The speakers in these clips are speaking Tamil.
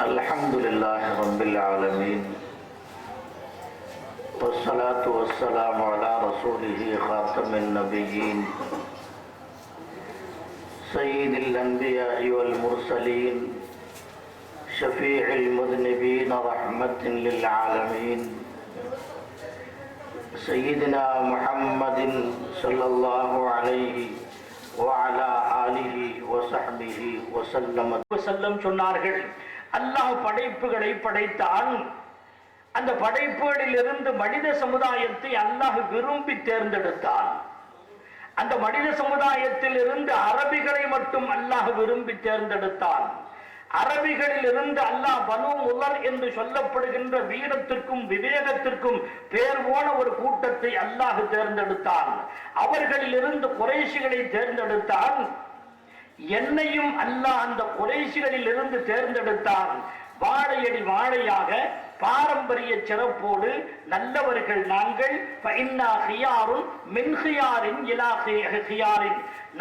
الحمد لله رب العالمين والصلاة والسلام على رسوله خاتم النبيين سيد الأنبياء والمرسلين شفيع المذنبين رحمة للعالمين سيدنا محمد صلى الله عليه وعلى آله وصحبه وسلم சொன்னார்கள். அல்லாஹ் படைப்புகளை படைத்தான். அந்த படைப்புகளில் இருந்து மனித சமுதாயத்தை அல்லாஹ் விரும்பி தேர்ந்தெடுத்தான். அந்த மனித சமுதாயத்தில் இருந்து அரபிகளை மட்டும் அல்லாஹ் விரும்பி தேர்ந்தெடுத்தான். அரபிகளில் இருந்து அல்லாஹ் பனு முலர் என்று சொல்லப்படுகின்ற வீரத்திற்கும் விவேகத்திற்கும் பேர் போன ஒரு கூட்டத்தை அல்லாஹ் தேர்ந்தெடுத்தான். அவர்களில் இருந்து குறைஷிகளை தேர்ந்தெடுத்தான். என்னையும் அல்லாஹ் அந்த குறைஷிகளில் இருந்து தேர்ந்தெடுத்தான். வாழையடி வாழையாக பாரம்பரிய சிறப்போடு நல்லவர்கள் நாங்கள்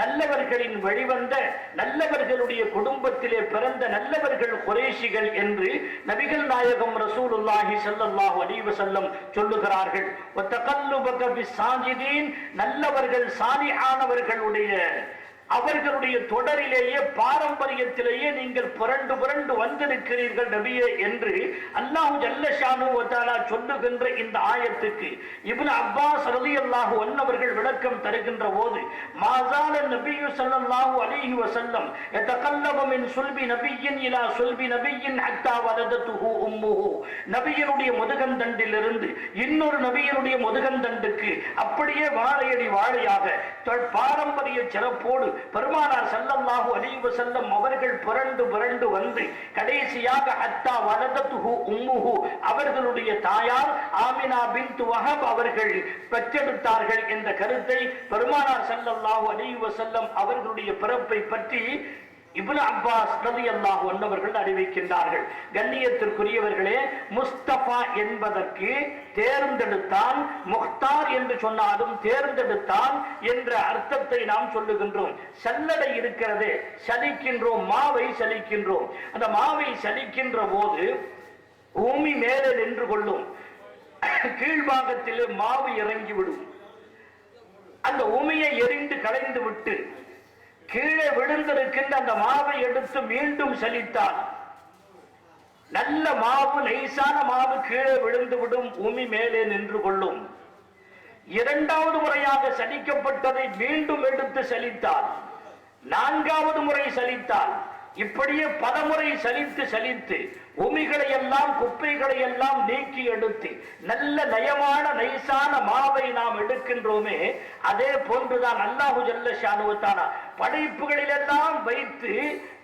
நல்லவர்களின் வழிவந்த நல்லவர்களுடைய குடும்பத்திலே பிறந்த நல்லவர்கள் குறைஷிகள் என்று நபிகள் நாயகம் ரசூலுல்லாஹி ஸல்லல்லாஹு அலைஹி வஸல்லம் சொல்லுகிறார்கள். நல்லவர்கள் சாலிஹானவர்களுடைய அவர்களுடைய தொடரிலேயே பாரம்பரியத்திலேயே நீங்கள் புரண்டு புரண்டு வந்திருக்கிறீர்கள் நபியே என்று அல்லாஹு ஜல்ல ஷானு வ தஆலா சொல்லுகின்ற இந்த ஆயத்துக்கு இப்னு அப்பாஸ் ரலியல்லாஹு அன்ஹு அவர்கள் விளக்கம் தருகின்ற போது மாஸால நபியு ஸல்லல்லாஹு அலைஹி வஸல்லம் யதகல்லபு மின் சுல்பி நபியின் இலா சுல்பி நபியின் ஹத்தா வலதத்துஹு உம்முஹு, நபியினுடைய முதுகந்தண்டிலிருந்து இன்னொரு நபியினுடைய முதுகந்தண்டுக்கு அப்படியே வாழையடி வாழையாக பாரம்பரிய சிறப்போடு பெருமானார் ஸல்லல்லாஹு அலைஹி வஸல்லம் அவர்கள் புரண்டு புரண்டு வந்து கடைசியாக ஹத்தா வலதத்துஹு உம்முஹு, அவர்களுடைய தாயார் ஆமினா பின்த் வஹப் அவர்கள் பெற்றெடுத்தார்கள் என்ற கருத்தை பெருமானார் ஸல்லல்லாஹு அலைஹி வஸல்லம் அவர்களுடைய பிறப்பை பற்றி இப்னு அப்பாஸ் ரலியல்லாஹு அன்ஹு அவர்கள் அறிவிக்கின்றார்கள். கண்ணியத்திற்குரியவர்களே, முஸ்தபா என்பதற்கு தேர்ந்தெடுத்தான், முக்தார் என்று சொன்னாலும் தேர்ந்தெடுத்தான் என்ற அர்த்தத்தை நாம் சொல்லுகின்றோம். சல்லடை இருக்கிறதே, சலிக்கின்றோம், மாவை சலிக்கின்றோம். அந்த மாவை சலிக்கின்ற போது பூமி மேலே நின்று கொள்ளும், கீழ்பாகத்திலே மாவு இறங்கிவிடும். அந்த உமியை எரிந்து களைந்து விட்டு கீழே விழுந்திருக்கின்ற அந்த மாவை எடுத்து மீண்டும் சலித்தால் நல்ல மாவு, நைசான மாவு கீழே விழுந்து விடும், பூமி மேலே நின்று கொள்ளும். இரண்டாவது முறையாக சலிக்கப்பட்டதை மீண்டும் எடுத்து சலித்தால், நான்காவது முறை சலித்தால், இப்படியே பல முறை சலித்து சலித்து உமிகளை எல்லாம் குப்பைகளை எல்லாம் நீக்கி எடுத்து நல்ல நயமான நைசான மாவை நாம் எடுக்கின்றோமே, அதே போன்றுதான் அல்லாஹு ஜல்ல ஷானு வ தஆலா படைப்புகளில் எல்லாம் வைத்து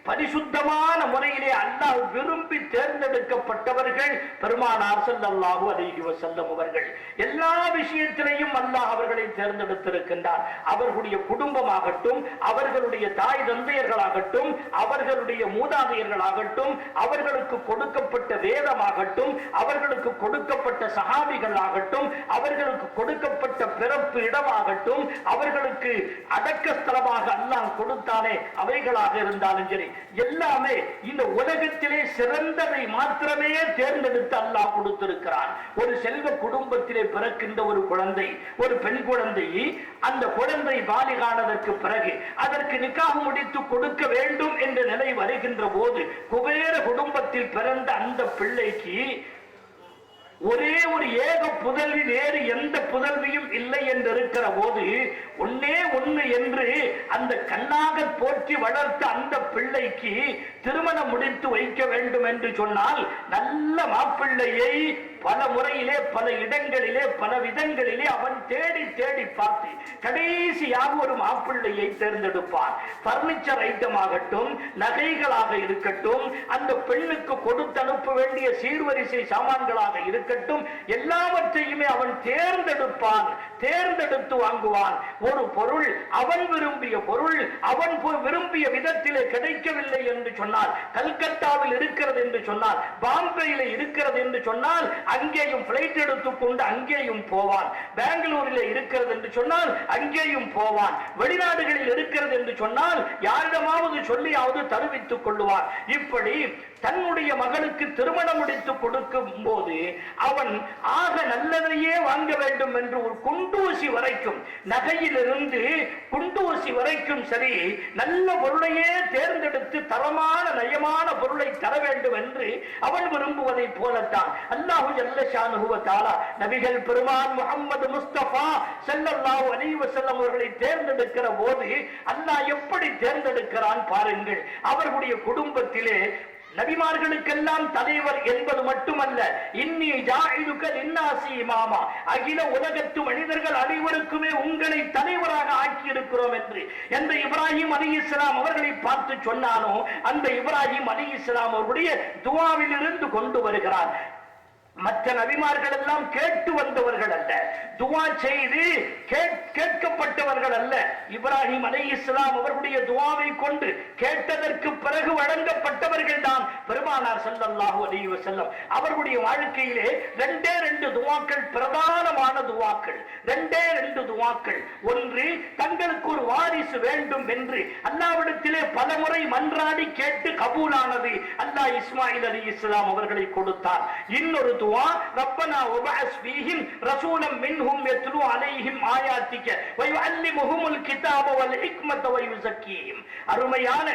பரிசுத்தமான முறையிலே அல்லாஹ் விரும்பி தேர்ந்தெடுக்கப்பட்டவர்கள் பெருமானார் ஸல்லல்லாஹு அலைஹி வஸல்லம் அவர்கள். எல்லா விஷயத்திலையும் அல்லாஹ் அவர்களை தேர்ந்தெடுத்திருக்கின்றார். அவர்களுடைய குடும்பமாகட்டும், அவர்களுடைய தாய் தந்தையர்களாகட்டும், அவர்களுடைய மூதாதையர்களாகட்டும், அவர்களுக்கு கொடுக்கப்பட்ட வேதமாகட்டும், அவர்களுக்கு கொடுக்கப்பட்ட சஹாபிகள் ஆகட்டும், அவர்களுக்கு கொடுக்கப்பட்ட பிறப்பு இடமாகட்டும், அவர்களுக்கு அடக்க ஸ்தலமாக அல்லாஹ் கொடுத்தானே அவைகளாக இருந்தாலும் சரி, எல்லாமே இந்த உலகத்திலே சிறந்ததை மாத்திரமே தேர்ந்தெடுத்து அல்லாஹ் கொடுத்திருக்கிறான். ஒரு செல்வ குடும்பத்திலே பிறக்கின்ற ஒரு குழந்தை, ஒரு பெண் குழந்தை, அந்த குழந்தை பாலிகானதற்கு பிறகு அதற்கு நிக்காஹ் முடித்து கொடுக்க வேண்டும் என்ற நிலை வருகின்ற போது குபேர குடும்பத்தில் பிறந்த அந்த பிள்ளைக்கு ஒரே ஒரு ஏக புதல்வி, வேறு எந்த புதல்வியும் இல்லை என்று இருக்கிற போது ஒன்னே ஒன்று என்று அந்த கண்ணாக போற்றி வளர்த்த அந்த பிள்ளைக்கு திருமணம் முடித்து வைக்க வேண்டும் என்று சொன்னால் நல்ல மாப்பிள்ளையை பல முறையிலே, பல இடங்களிலே, பல விதங்களிலே அவன் தேடி தேடி பார்த்து கடைசியாக ஒரு மாப்பிள்ளையை தேர்ந்தெடுப்பான். பர்னிச்சர் ஐட்டம் ஆகட்டும், நகைகளாக இருக்கட்டும், அந்த பெண்ணுக்கு கொடுத்து அனுப்ப வேண்டிய சீர்வரிசை சாமான்களாக இருக்கட்டும், எல்லாவற்றையுமே அவன் தேர்ந்தெடுப்பான். தேர்ந்தெடுத்து வாங்குவான். ஒரு பொருள் அவன் விரும்பிய பொருள் அவன் விரும்பிய விதத்திலே கிடைக்கவில்லை என்று சொன்னால், கல்கத்தாவில் இருக்கிறது என்று சொன்னால், பாம்பேயில் இருக்கிறது என்று சொன்னால் அங்கேயும் பிளைட் எடுத்துக்கொண்டு அங்கேயும் போவான். பெங்களூரில் இருக்கிறது என்று சொன்னால் அங்கேயும் போவான். வெளிநாடுகளில் இருக்கிறது என்று சொன்னால் யாரிடமாவது சொல்லியாவது தருவித்துக் கொள்ளுவான். இப்படி தன்னுடைய மகளுக்கு திருமணம் முடித்து கொடுக்கும் போது அவன் ஆக நல்லதையே வாங்க வேண்டும் என்று ஒரு குண்டூசி வரைக்கும், நகையிலிருந்து குண்டூசி வரைக்கும் சரி, நல்ல பொருளையே தேர்ந்தெடுத்து தரமான நயமான பொருளை தர வேண்டும் என்று அவன் விரும்புவதை போலத்தான் அல்லாஹு ஜல்ல ஷானுஹு வ தஆலா நபிகள் பெருமான் முஹம்மது முஸ்தபா ஸல்லல்லாஹு அலைஹி வஸல்லம் அவர்களை தேர்ந்தெடுக்கிற போது அல்லாஹ் எப்படி தேர்ந்தெடுக்கிறான் பாருங்கள். அவர்களுடைய குடும்பத்திலே நபிமார்களுக்கெல்லாம் தலைவர் என்பது மட்டுமல்ல, இன்னி ஜாஇலுக லின்னாசி இமாமா, அகில உலகத்து மனிதர்கள் அனைவருக்குமே உங்களை தலைவராக ஆக்கி இருக்கிறோம் என்று இப்ராஹிம் அலைஹிஸ்ஸலாம் அவர்களை பார்த்து சொன்னானோ, அந்த இப்ராஹிம் அலைஹிஸ்ஸலாம் அவருடைய துஆவில் இருந்து கொண்டு வருகிறார். மற்ற நபிமார்கள் எல்லாம் கேட்டு வந்தவர்கள் அல்ல, துஆ செய்து கேட்கப்பட்டவர்கள் அல்ல. இப்ராஹிம் அலைஹிஸ்ஸலாம் அவர்களுடைய துஆவை கொண்டு கேட்டதற்கு பிறகு வழங்கப்பட்டவர்கள் தான் பெருமானார் ஸல்லல்லாஹு அலைஹி வஸல்லம். அவர்களுடைய வாழ்க்கையிலே ரெண்டே ரெண்டு துஆக்கள் பிரதானமான துஆக்கள், ரெண்டே ரெண்டு துஆக்கள். ஒன்று, தங்களுக்கு ஒரு வாரிசு வேண்டும் என்று அல்லாஹ்விடத்திலே பலமுறை மன்றாடி கேட்டு கபூலானது. அல்லாஹ் இஸ்மாயில் அலைஹிஸ்ஸலாம் அவர்களை கொடுத்தார். இன்னொரு ربنا وبعث فيهم رسولا منهم يتلو عليهم آياتك ويعلمهم الكتاب والحكمة ويزكيهم. அருமையான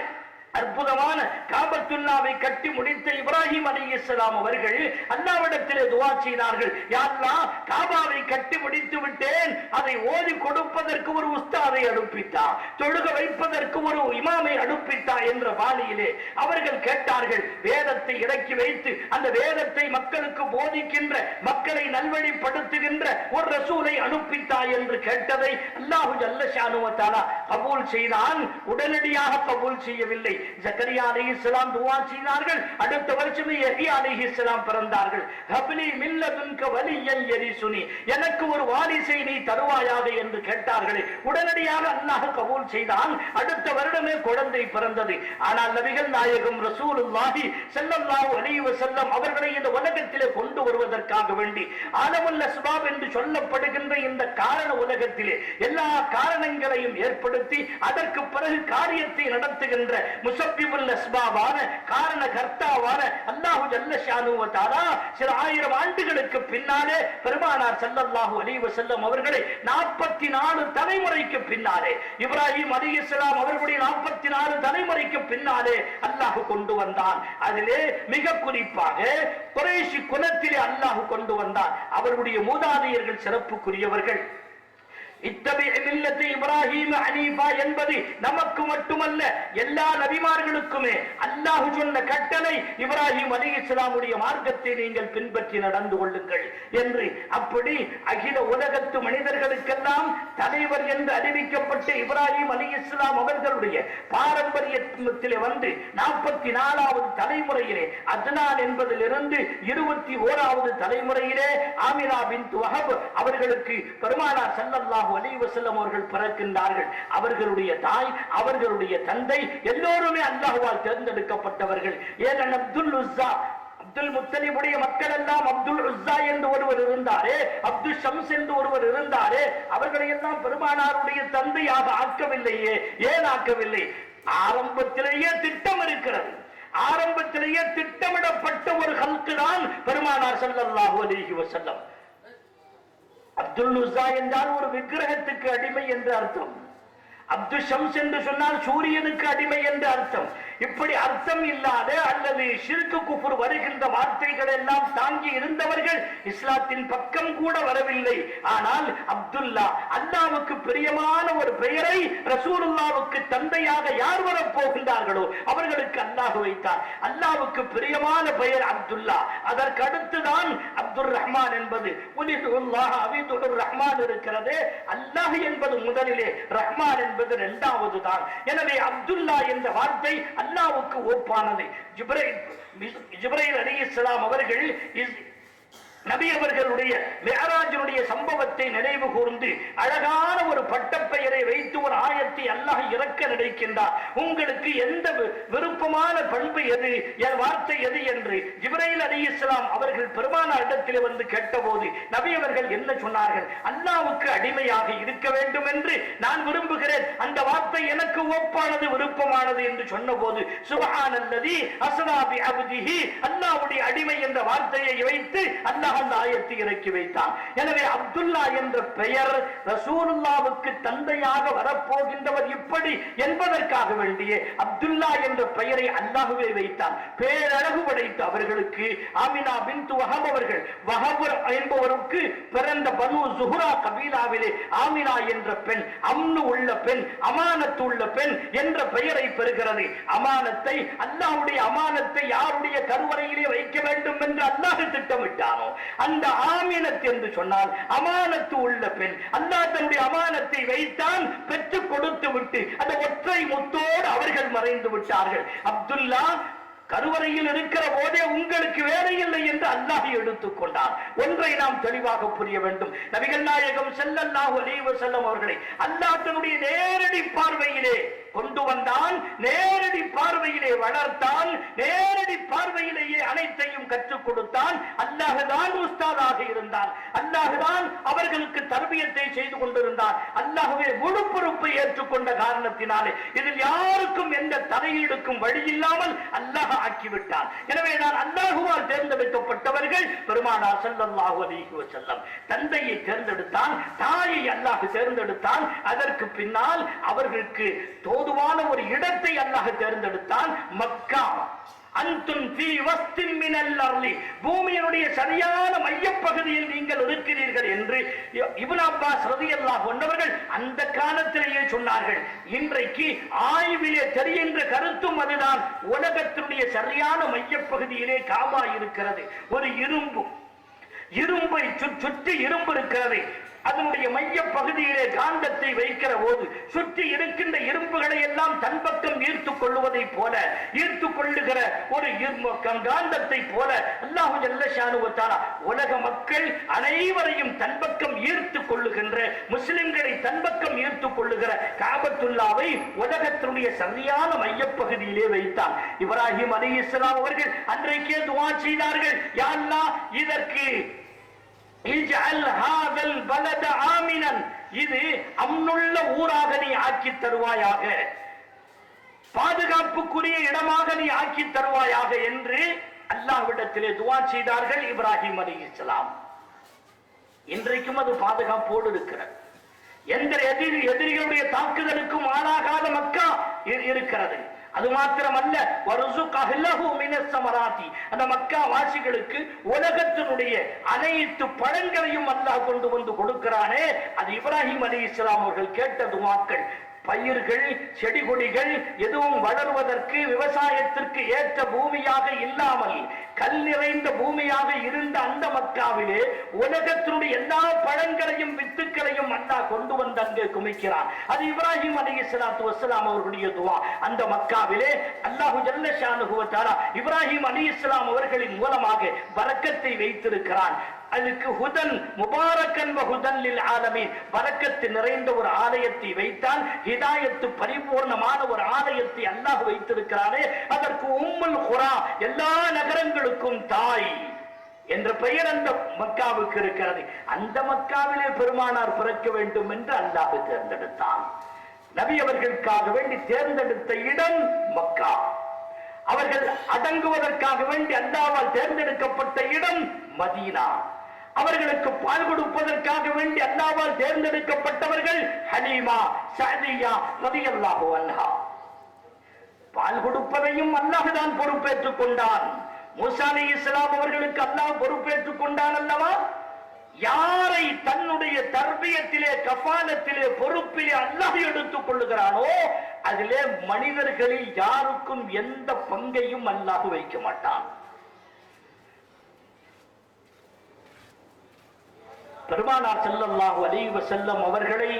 அற்புதமான காபத்துல்லாவை கட்டி முடித்த இப்ராஹிம் அலைஹிஸ்ஸலாம் அவர்கள் அல்லாஹ்விடத்திலே துஆ செய்தார்கள். யா அல்லாஹ், காபாவை கட்டி முடித்து விட்டேன், அதை ஓதி கொடுப்பதற்கு ஒரு உஸ்தாதை அனுப்பித்தா, தொழுக வைப்பதற்கு ஒரு இமாமை அனுப்பித்தா என்ற பாணியிலே அவர்கள் கேட்டார்கள். வேதத்தை இறக்கி வைத்து அந்த வேதத்தை மக்களுக்கு போதிக்கின்ற, மக்களை நல்வழிப்படுத்துகின்ற ஒரு ரசூலை அனுப்பித்தா என்று கேட்டதை அல்லாஹு ஜல்ல ஷானுஹு வ தஆலா கபூல் செய்தான். உடனடியாக கபூல் செய்யவில்லை. ஜக்கரியா அலைஹிஸ்ஸலாம் துஆ செய்தார்கள். அடுத்த வருஷமே யஹ்யா அலைஹிஸ்ஸலாம் பிறந்தார்கள். ஹப்லி மின் லதுன்க வலியன் யரிசுனி, எனக்கு ஒரு வாரிசை நீ தருவாயாக என்று கேட்டார்கள். உடனடியாக அல்லாஹ் கபூல் செய்தான். அடுத்த வருடமே குழந்தை பிறந்தது. ஆனால் நபிகள் நாயகம் ரசூலுல்லாஹி ஸல்லல்லாஹு அலைஹி வஸல்லம் அவர்களை இந்த உலகத்திலே கொண்டு வருவதற்காக வேண்டி ஆலமுல் அஸ்பாப் என்று சொல்லப்படுகின்ற இந்த காரண உலகத்திலே எல்லா காரணங்களையும் ஏற்படுத்தி அதற்கு பிறகு காரியத்தை நடத்துகின்ற முஸப்பிபுல் அஸ்பாபான காரண கர்த்தாவான அல்லாஹு ஜல்ல ஷானுஹு வ தஆலா சில ஆயிரம் ஆண்டுகளுக்கு பின்னாலே பெருமானார் ஸல்லல்லாஹு அலைஹி வஸல்லம் அவர்களை 44 தலைமுறைக்கு பின்னாலே, இப்ராஹிம் அலைஹிஸ்ஸலாம் அவர்களுடைய 44 தலைமுறைக்கு பின்னாலே அல்லாஹ் கொண்டு வந்தான். அதிலே மிக குறிப்பாக குறைஷி குலத்திலே அல்லாஹ் கொண்டு வந்தான். அவர்களுடைய மூதாதையர்கள் சிறப்புக்குரியவர்கள். இப்ராஹிம் ஹனீஃபா என்பது நமக்கு மட்டுமல்ல, எல்லா நபிமார்களுக்குமே அல்லாஹ் சொன்ன கட்டளை, இப்ராஹிம் அலைஹிஸ்ஸலாமுடைய மார்க்கத்தை நீங்கள் பின்பற்றி நடந்து கொள்ளுங்கள் என்று. அப்படி அகில உலகத்து மனிதர்களுக்கெல்லாம் தலைவர் என்று அறிவிக்கப்பட்ட இப்ராஹிம் அலைஹிஸ்ஸலாம் அவர்களுடைய பாரம்பரியத்திலே வந்து 44வது தலைமுறையிலே அத்னான் என்பதிலிருந்து 21வது தலைமுறையிலே ஆமினா பின்த் வஹப் அவர்களுக்கு பெருமானார் ஸல்லல்லாஹு அலைஹி வஸல்லம் அவர்கள் பிறக்கின்றார்கள். அவர்களுடைய தாய், அவர்களுடைய தந்தை எல்லோருமே அல்லாஹ்வால் தேர்ந்தெடுக்கப்பட்டவர்கள். ஏன் அப்துல் உஸ்ஸா, அப்துல் முத்தலிபுடைய மக்கள் எல்லாம் அப்துல் உஸ்ஸா என்று ஒருவர் இருந்தாரே, அப்துல் ஷம்ஸ் என்று ஒருவர் இருந்தாரே, அவர்களை எல்லாம் பெருமானாருடைய தந்தையாக ஆக்கவில்லையே. ஏன் ஆக்கவில்லை? ஆரம்பத்திலேயே திட்டம் இருக்கிறது. ஆரம்பத்திலேயே திட்டமிடப்பட்ட ஒரு ஹல்கு தான் பெருமானார் ஸல்லல்லாஹு அலைஹி வஸல்லம். அப்துல் உஸ்ஸா என்றால் ஒரு விக்கிரகத்துக்கு அடிமை என்று அர்த்தம். அப்துல் ஷம்ஸ் என்று சொன்னால் சூரியனுக்கு அடிமை என்று அர்த்தம். இப்படி அர்த்தம் இல்லாத அல்லது ஷிர்க் குஃப்ர் வருகின்ற வார்த்தைகள் எல்லாம் தாங்கி இருந்தவர்கள் இஸ்லாத்தின் பக்கம் கூட வரவில்லை. ஆனால் அப்துல்லா, அல்லாஹ்வுக்கு பிரியமான ஒரு பெயரை ரசூலுல்லாஹ்வுக்கு தந்தையாக யார் வரப் போகின்றார்களோ அவர்களுக்கு அல்லாஹ் வைத்தார். அல்லாஹ்வுக்கு பிரியமான பெயர் அப்துல்லா. அதற்கு அடுத்துதான் அப்துல் ரஹ்மான் என்பது. உலிதுல்லாஹ் அபிதுர் ரஹ்மான் இருக்கிறது. அல்லாஹ் என்பது முதலிலே, ரஹ்மான் என்பது இரண்டாவது தான். எனவே அப்துல்லா என்ற வார்த்தை அல்லாஹ்வுக்கு ஒப்பானது. ஜிப்ரீல் அலைஹிஸ்ஸலாம் அவர்கள் நபி அவர்களுடைய மிஅராஜினுடைய சம்பவத்தை நினைவு கூர்ந்து அழகான ஒரு பட்டப்பெயரை வைத்து ஒரு ஆயத்தை அல்லாஹ் இறக்க நினைக்கின்றார். உங்களுக்கு எந்த விருப்பமான பண்பு எது, வார்த்தை எது என்று ஜிப்ரீல் அலைஹிஸ்ஸலாம் அவர்கள் பெருமானார் இடத்தில் வந்து கேட்டபோது நபி அவர்கள் என்ன சொன்னார்கள்? அல்லாஹ்வுக்கு அடிமையாக இருக்க வேண்டும் என்று நான் விரும்புகிறேன், அந்த வார்த்தை எனக்கு ஒப்பானது, விருப்பமானது என்று சொன்னபோது சுப்ஹானல்லதி அஸ்ரா பி அப்திஹி, அல்லாஹ்வுடைய அடிமை என்ற வார்த்தையை வைத்து அல்லாஹ் அந்த ஆயத்தை இறக்கி வைத்தான். எனவே அப்துல்லா என்ற பெயர் ரசூலுல்லாஹ்வுக்கு தந்தையாக வரப்போகின்றவர் இப்படி என்பதற்காக வேண்டியே அப்துல்லா என்ற பெயரை அல்லாஹ்வே வைத்தான். பேரழகு படைத்த அவர்களுக்கு ஆமினா பின்த் வஹப் அவர்கள், வஹப் என்பவருக்கு பிறந்த பனு ஸுஹ்ரா கபீலாவிலே ஆமினா என்ற பெண் அம்னு உள்ள பெண், அமானத்து உள்ள பெண் என்ற பெயரை பெறுகிறது. அமானத்தை, அல்லாஹ்வுடைய அமானத்தை யாருடைய கருவறையிலே வைக்க வேண்டும் என்று அல்லாஹ் திட்டமிட்டானோ அந்த ஆமினத் என்று சொன்னால் அமானத்து உள்ள பெண். அல்லாஹ் தன்னுடைய அமானத்தை வைத்தான், பெற்றுக் கொடுத்து விட்டு அந்த ஒற்றை முத்தோடு அவர்கள் மறைந்து விட்டார்கள். அப்துல்லா கருவறையில் இருக்கிற போதே உங்களுக்கு வேலை இல்லை என்று அல்லாஹ் எடுத்துக் கொண்டார். ஒன்றை நாம் தெளிவாக புரிய வேண்டும். நபிகள் நாயகம் ஸல்லல்லாஹு அலைஹி வஸல்லம் அவர்களை அல்லாஹ் தன்னுடைய நேரடி பார்வையிலே கொண்டு வந்தான், நேரடி பார்வையிலே வளர்த்தான், நேரடி பார்வையிலேயே அனைத்தையும் கற்றுக் கொடுத்தான். அல்லாஹ்தான் உஸ்தாதாக இருந்தான், அல்லாஹ்தான் அவர்களுக்கு தர்பியத்தை செய்து கொண்டிருந்தான். அல்லாஹ்வே முழு பொறுப்பை ஏற்றுக்கொண்ட காரணத்தினாலே இதில் யாருக்கும் எந்த தலையீடுக்கும் வழி இல்லாமல் அல்லாஹ் ஆக்கிவிட்டான். எனவே நான் அல்லாஹ்வால் தேர்ந்தெடுக்கப்பட்டவர்கள் பெருமானார் ஸல்லல்லாஹு அலைஹி வஸல்லம். தந்தையை தேர்ந்தெடுத்தான், தாயை அல்லாஹ் தேர்ந்தெடுத்தான். அதற்கு பின்னால் அவர்களுக்கு தோதுவான ஒரு இடத்தை அல்லாஹ் தேர்ந்தெடுத்தான், மக்கா. அன்தும் ஃபீ வஸ்தின் மினல் அர்லி, பூமியினுடைய சரியான மையப்பகுதியில் நீங்கள் இருக்கிறீர்கள் என்று இப்னு அப்பாஸ் ரலியல்லாஹு அன்ஹு அந்த காலத்திலேயே சொன்னார்கள். இன்றைக்கு ஆய்விலே தெரிகின்ற கருத்தும் அதுதான். உலகத்தினுடைய சரியான மையப்பகுதியிலே காபா இருக்கிறது. ஒரு இரும்பை சுற்றி இரும்பு இருக்கிறது. அதனுடைய மைய பகுதியிலே காந்தத்தை வைக்கிற போது சுற்றி இருக்கின்ற இரும்புகளை எல்லாம் தன் பக்கம் ஈர்த்துக் கொள்வதை போல, ஈர்த்துக் கொள்ளுகிற ஒரு காந்தத்தை போல அல்லாஹு ஜல்ல ஷானுஹு வ தஆலா உலக மக்கள் அனைவரையும் தன் பக்கம் ஈர்த்துக் கொள்ளுகின்ற, முஸ்லிம்களை தன் பக்கம் ஈர்த்துக் கொள்ளுகிற காபத்துல்லாவை உலகத்தினுடைய சரியான மையப்பகுதியிலே வைத்தான். இப்ராஹிம் அலைஹிஸ்ஸலாம் அவர்கள் அன்றைக்கே துஆ செய்தார்கள், யா அல்லாஹ் இதற்கு இஜ்அல் ஹாதல் பலத ஆமினன், இது அம்னுள்ள ஊராக நீ ஆக்கி தருவாயாக, பாதுகாப்புக்குரிய இடமாக நீ ஆக்கி தருவாயாக என்று அல்லாஹ்விடத்திலே துஆ செய்தார்கள் இப்ராஹிம் அலைஹிஸ்ஸலாம். இன்றைக்கும் அது பாதுகாப்போடு இருக்கிறது. எந்த எதிரிகளுடைய தாக்குதலுக்கும் ஆளாகாத மக்கா இருக்கிறது. அது மாத்திரமல்ல, அந்த மக்கா வாசிகளுக்கு உலகத்தினுடைய அனைத்து பழங்களையும் அல்லாஹ் கொண்டு வந்து கொடுக்கிறானே, அது இப்ராஹிம் அலைஹிஸ்ஸலாம் அவர்கள் கேட்ட துஆக்கள். பயிர்கள், செடி கொடிகள் எதுவும் வளர்வதற்கு, விவசாயத்திற்கு ஏற்ற பூமியாக இல்லாமல் கல் நிறைந்த பூமியாக இருந்த அந்த மக்காவிலே உலகத்தினுடைய எல்லா பழங்களையும் வித்துக்களையும் அல்லாஹ் கொண்டு வந்து அங்கே குமிக்கிறான். அது இப்ராஹிம் அலைஹிஸ்ஸலாத்து வஸ்ஸலாம் அவர்களுடைய துஆ. அந்த மக்காவிலே அல்லாஹு ஜல்ல ஷானுஹு வ தஆலா இப்ராஹிம் அலைஹிஸ்ஸலாம் அவர்களின் மூலமாக பரக்கத்தை வைத்திருக்கிறான். அதுக்கு ஹுதன் முபாரக்கன் வஹுதன் லில் ஆலமீன், பரக்கத்து நிறைந்த ஒரு ஆலயத்தை வைத்தான். ஹிதாயத்து பரிபூர்ணமான ஒரு ஆலயத்தை அல்லாஹ் வைத்திருக்கிறானே, அதற்கு உம்முல் குரா, எல்லா நகரங்களுக்கும் தாய் என்ற பெயர் அந்த மக்காவுக்கு இருக்கிறது. அந்த மக்காவிலே பெருமானார் பிறக்க வேண்டும் என்று அல்லாஹ் தேர்ந்தெடுத்தான். நபி அவர்களுக்காக வேண்டி தேர்ந்தெடுத்த இடம் மக்கா. அவர்கள் அடங்குவதற்காக வேண்டி அல்லாஹ்வால் தேர்ந்தெடுக்கப்பட்ட இடம் மதீனா. அவர்களுக்கு பால் கொடுப்பதற்காக வேண்டி அல்லாஹ்வால் தேர்ந்தெடுக்கப்பட்டவர்கள் ஹலீமா சஅதியா ரலியல்லாஹு அன்ஹா. பால் கொடுப்பதையும் அல்லாஹ் தான் பொறுப்பேற்றுக் கொண்டான். மூசா அலைஹிஸ்ஸலாம் அவர்களுக்கு அல்லாஹ் பொறுப்பேற்றுக் கொண்டான் அல்லவா? யாரை தன்னுடைய தர்பியத்திலே, கஃபாலத்திலே, பொறுப்பிலே அல்லாஹ் எடுத்துக் கொள்ளுகிறானோ அதிலே மனிதர்களில் யாருக்கும் எந்த பங்கையும் அல்லாஹ் வைக்க மாட்டான். பெருமானார் ஸல்லல்லாஹு அலைஹி வஸல்லம் அவர்களை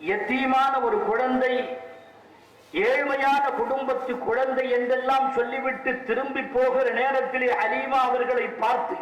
யத்தீமான ஒரு குழந்தை, ஏழ்மை ஏழ்மையான குடும்பத்து குழந்தை என்றெல்லாம் சொல்லிவிட்டு திரும்பி போகிற நேரத்திலே ஹலீமா அவர்களை பார்த்து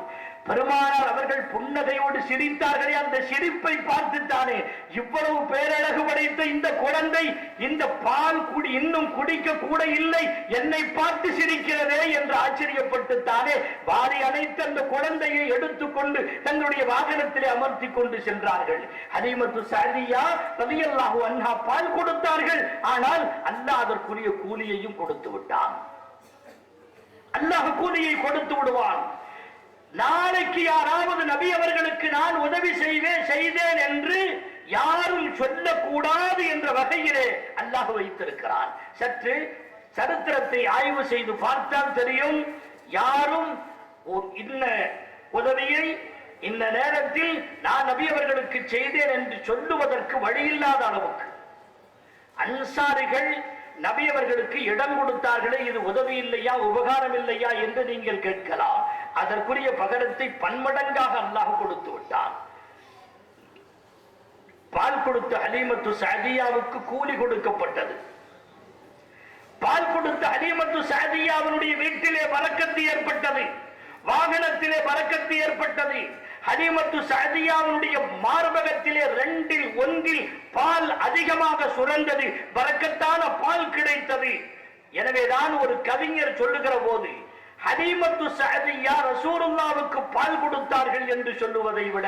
பெருமானார் அவர்கள் புன்னகையோடு சிரித்தார்களே, அந்த சிரிப்பை பார்த்துத்தானே இவ்வளவு பேரழகு படைத்த இந்த குழந்தை இந்த பால் குடி இன்னும் குடிக்க கூட இல்லை, என்னை பார்த்து சிரிக்கிறதே என்று ஆச்சரியப்பட்டுத்தானே வாரி அணைத்து அந்த குழந்தையை எடுத்துக்கொண்டு தங்களுடைய வாகனத்திலே அமர்த்தி கொண்டு சென்றார்கள். ஹலீமத்து சாதியா ரலியல்லாஹு அன்ஹா பால் கொடுத்தார்கள். ஆனால் அல்லாஹ் அதற்குரிய கூலியையும் கொடுத்து விட்டான். அல்லாஹ் கூலியை கொடுத்து விடுவான். நாளைக்கு யாராவது நபி அவர்களுக்கு நான் உதவி செய்தேன் என்று யாரும் சொல்லக்கூடாது என்ற வகையிலே அல்லாஹ் வைத்திருக்கிறான். சற்று சரித்திரத்தை ஆய்வு செய்து பார்த்தால் தெரியும், யாரும் இன்ன உதவியை இந்த நேரத்தில் நான் நபி அவர்களுக்கு செய்தேன் என்று சொல்லுவதற்கு வழியில்லாத அளவுக்கு அன்சாரிகள் நபி அவர்களுக்கு இடம் கொடுத்தார்களே, இது உதவி இல்லையா உபகாரம் இல்லையா என்று நீங்கள் கேட்கலாம். அதற்குரிய பகரத்தை பன்மடங்காக அல்லாஹ் கொடுத்து விட்டான். பால் கொடுத்த ஹலீமத்து சாதியாவுக்கு கூலி கொடுக்கப்பட்டது. பால் கொடுத்த ஹலீமத்து சாதியாவுடைய வீட்டிலே பரக்கத்து ஏற்பட்டது, வாகனத்திலே பரக்கத்து ஏற்பட்டது. ஹலீமத்து சாதியாவுடைய மார்பகத்திலே 2இல் 1 பால் அதிகமாக சுரந்தது, பரக்கத்தான பால் கிடைத்தது. எனவேதான் ஒரு கவிஞர் சொல்லுகிற போது ஹலீமத்து சாதியா ரசூலுல்லாவுக்கு பால் கொடுத்தார்கள் என்று சொல்லுவதை விட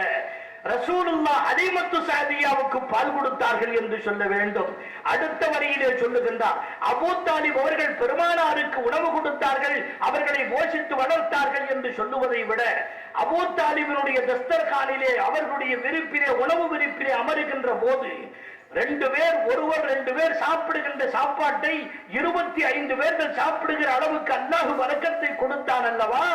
ரசூலுல்லாஹ் ஹலீமத்து சாதியாவுக்கு பால் கொடுத்தார்கள் என்று சொல்ல வேண்டும். அடுத்த வரியிலே சொல்லுகின்றார், அபூ தாலிப் அவர்கள் பெருமானாருக்கு உணவு கொடுத்தார்கள், அவர்களை போஷித்து வளர்த்தார்கள் என்று சொல்லுவதை விட அபூ தாலிபினுடைய தஸ்தர்கானிலே அவர்களுடைய விருப்பிலே உணவு விருப்பிலே அமருகின்ற போது 2 பேர் ஒருவர் 2 பேர் சாப்பிடுகின்ற சாப்பாட்டை 25 பேர்கள் சாப்பிடுகிற அளவுக்கு அல்லாஹ் பரக்கத்தை கொடுத்தான் அல்லவா.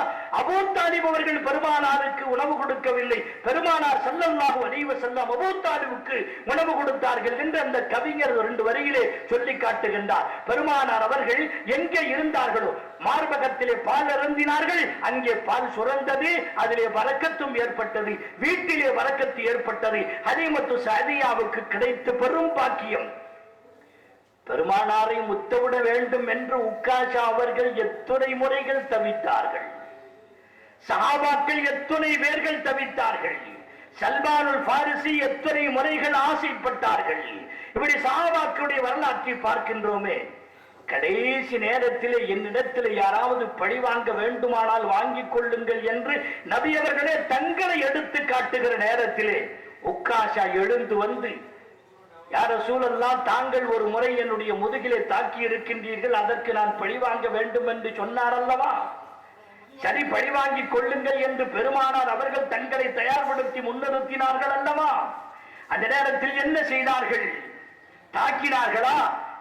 அபூ தாலிப் அவர்கள் பெருமானாருக்கு உணவு கொடுக்கவில்லை, பெருமானார் ஸல்லல்லாஹு அலைஹி வஸல்லம் அபூ தாலிபுக்கு உணவு கொடுத்தார்கள் என்று அந்த கவிஞர் 2 வரியிலே சொல்லி காட்டுகின்றார். பெருமானார் அவர்கள் எங்கே இருந்தார்களோ மார்பகத்திலே பால் அருந்தினார்கள், அங்கே பால் சுரந்தது, அதிலே பரக்கத்தும் ஏற்பட்டது, வீட்டிலே பரக்கத்து ஏற்பட்டது. ஹலீமத்து சாதியாவுக்கு கிடைத்த பெரும் பாக்கியம். பெருமானாரை முத்தமிட வேண்டும் என்று உக்காஷா அவர்கள் எத்தனை முறைகள் தவித்தார்கள், சஹாபாக்கள் எத்தனை பேர்கள் தவித்தார்கள், சல்மானுல் ஃபாரிசி எத்தனை முறைகள் ஆசைப்பட்டார்கள். இப்படி சஹாபாக்களுடைய வரலாற்றை பார்க்கின்றோமே. கடைசி நேரத்திலே என்னிடத்தில் யாராவது பழி வாங்க வேண்டுமானால் வாங்கிக் கொள்ளுங்கள் என்று நபி அவர்களே தங்களை எடுத்து காட்டுகிற நேரத்திலே உக்காஷா எழுந்து வந்து, யா ரசூலல்லாஹ், தாங்கள் ஒரு முறை என்னுடைய முதுகிலே தாக்கி இருக்கின்றீர்கள், அதற்கு நான் பழி வாங்க வேண்டும் என்று சொன்னார் அல்லவா. சரி, பழி வாங்கிக் கொள்ளுங்கள் என்று பெருமானார் அவர்கள் தங்களை தயார்படுத்தி முன்னிறுத்தினார்கள் அல்லவா. அந்த நேரத்தில் என்ன செய்தார்கள்? தாக்கினார்களா?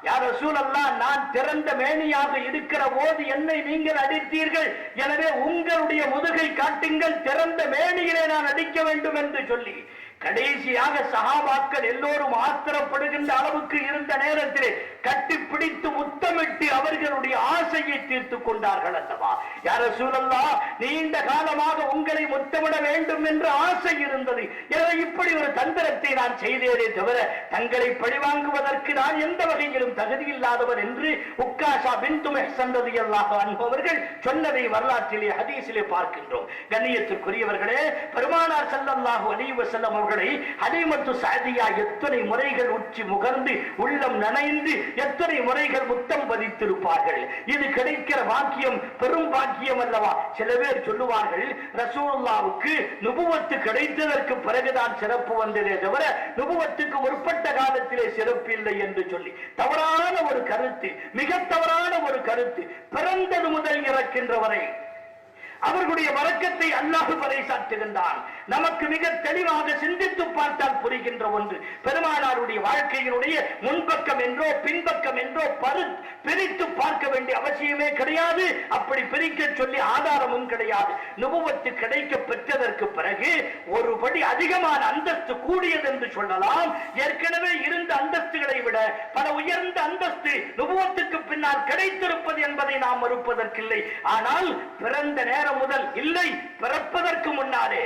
யா ரசூலல்லாஹ், நான் திறந்த மேனியாக இருக்கிற போது என்னை நீங்கள் அடித்தீர்கள், எனவே உங்களுடைய முதுகை காட்டுங்கள், திறந்த மேனியிலே நான் அடிக்க வேண்டும் என்று சொல்லி கடைசியாக சஹாபாக்கள் எல்லோரும் ஆத்திரப்படுகின்ற அளவுக்கு இருந்த நேரத்திலே கட்டிப்பிடித்து முத்தமிட்டு அவர்களுடைய ஆசையை தீர்த்துக் கொண்டார்கள் அல்லவா. யா ரசூலல்லாஹ், நீண்ட காலமாக உங்களை முத்தமிட வேண்டும் என்ற ஆசை இருந்தது, எனவே இப்படி ஒரு தந்திரத்தை நான் செய்தேனே தவிர தங்களை பழிவாங்குவதற்கு நான் எந்த வகையிலும் தகுதி இல்லாதவர் என்று உக்காஷா பின்த் முஹ்ஸன் ரலியல்லாஹு அன்ஹு அவர்கள் சொன்னதை வரலாற்றிலே ஹதீஸிலே பார்க்கின்றோம். கண்ணியத்திற்குரியவர்களே, பெருமானார் ஸல்லல்லாஹு அலைஹி வஸல்லம் அவர்களை ஹலீமத்து சாதியா எத்தனை முறைகள் உச்சி முகர்ந்து உள்ளம் நனைந்து எத்தனை முறைகள் முத்தம் பதித்திருப்பார்கள். இது கிடைக்கிற பாக்கியம் பெரும் பாக்கியம் அல்லவா. சில பேர் சொல்லுவார்கள், ரசூலுல்லாஹ்வுக்கு நுபுவத்து கிடைத்ததற்கு பிறகுதான் சிறப்பு வந்ததே தவிர நுபுவத்துக்கு முற்பட்ட காலத்திலே சிறப்பு இல்லை என்று சொல்லி தவறான ஒரு கருத்து, மிக தவறான ஒரு கருத்து. பிறந்தது முதல் இறக்கின்ற வரை அவர்களுடைய வரக்கத்தை அல்லாஹ் பறைசாற்றுகின்றான். நமக்கு மிக தெளிவாக சிந்தித்து பார்த்தால் புரிகின்ற ஒன்று, பெருமானாருடைய வாழ்க்கையினுடைய முன்பக்கம் என்றோ பின்பக்கம் என்றோ பிரித்து பார்க்க வேண்டிய அவசியமே கிடையாது. அப்படி பிரிக்க சொல்லி ஆதாரமும் கிடையாது. நுபுவத்து கிடைக்க பெற்றதற்கு பிறகு ஒருபடி அதிகமான அந்தஸ்து கூடியது என்று சொல்லலாம். ஏற்கனவே இருந்த அந்தஸ்துகளை விட பல உயர்ந்த அந்தஸ்து நுபுவத்துக்கு பின்னால் கிடைத்திருப்பது என்பதை நாம் மறுப்பதற்கில்லை. ஆனால் பிறந்த நேரம் முதல் இல்லை, பிறப்பதற்கு முன்னாலே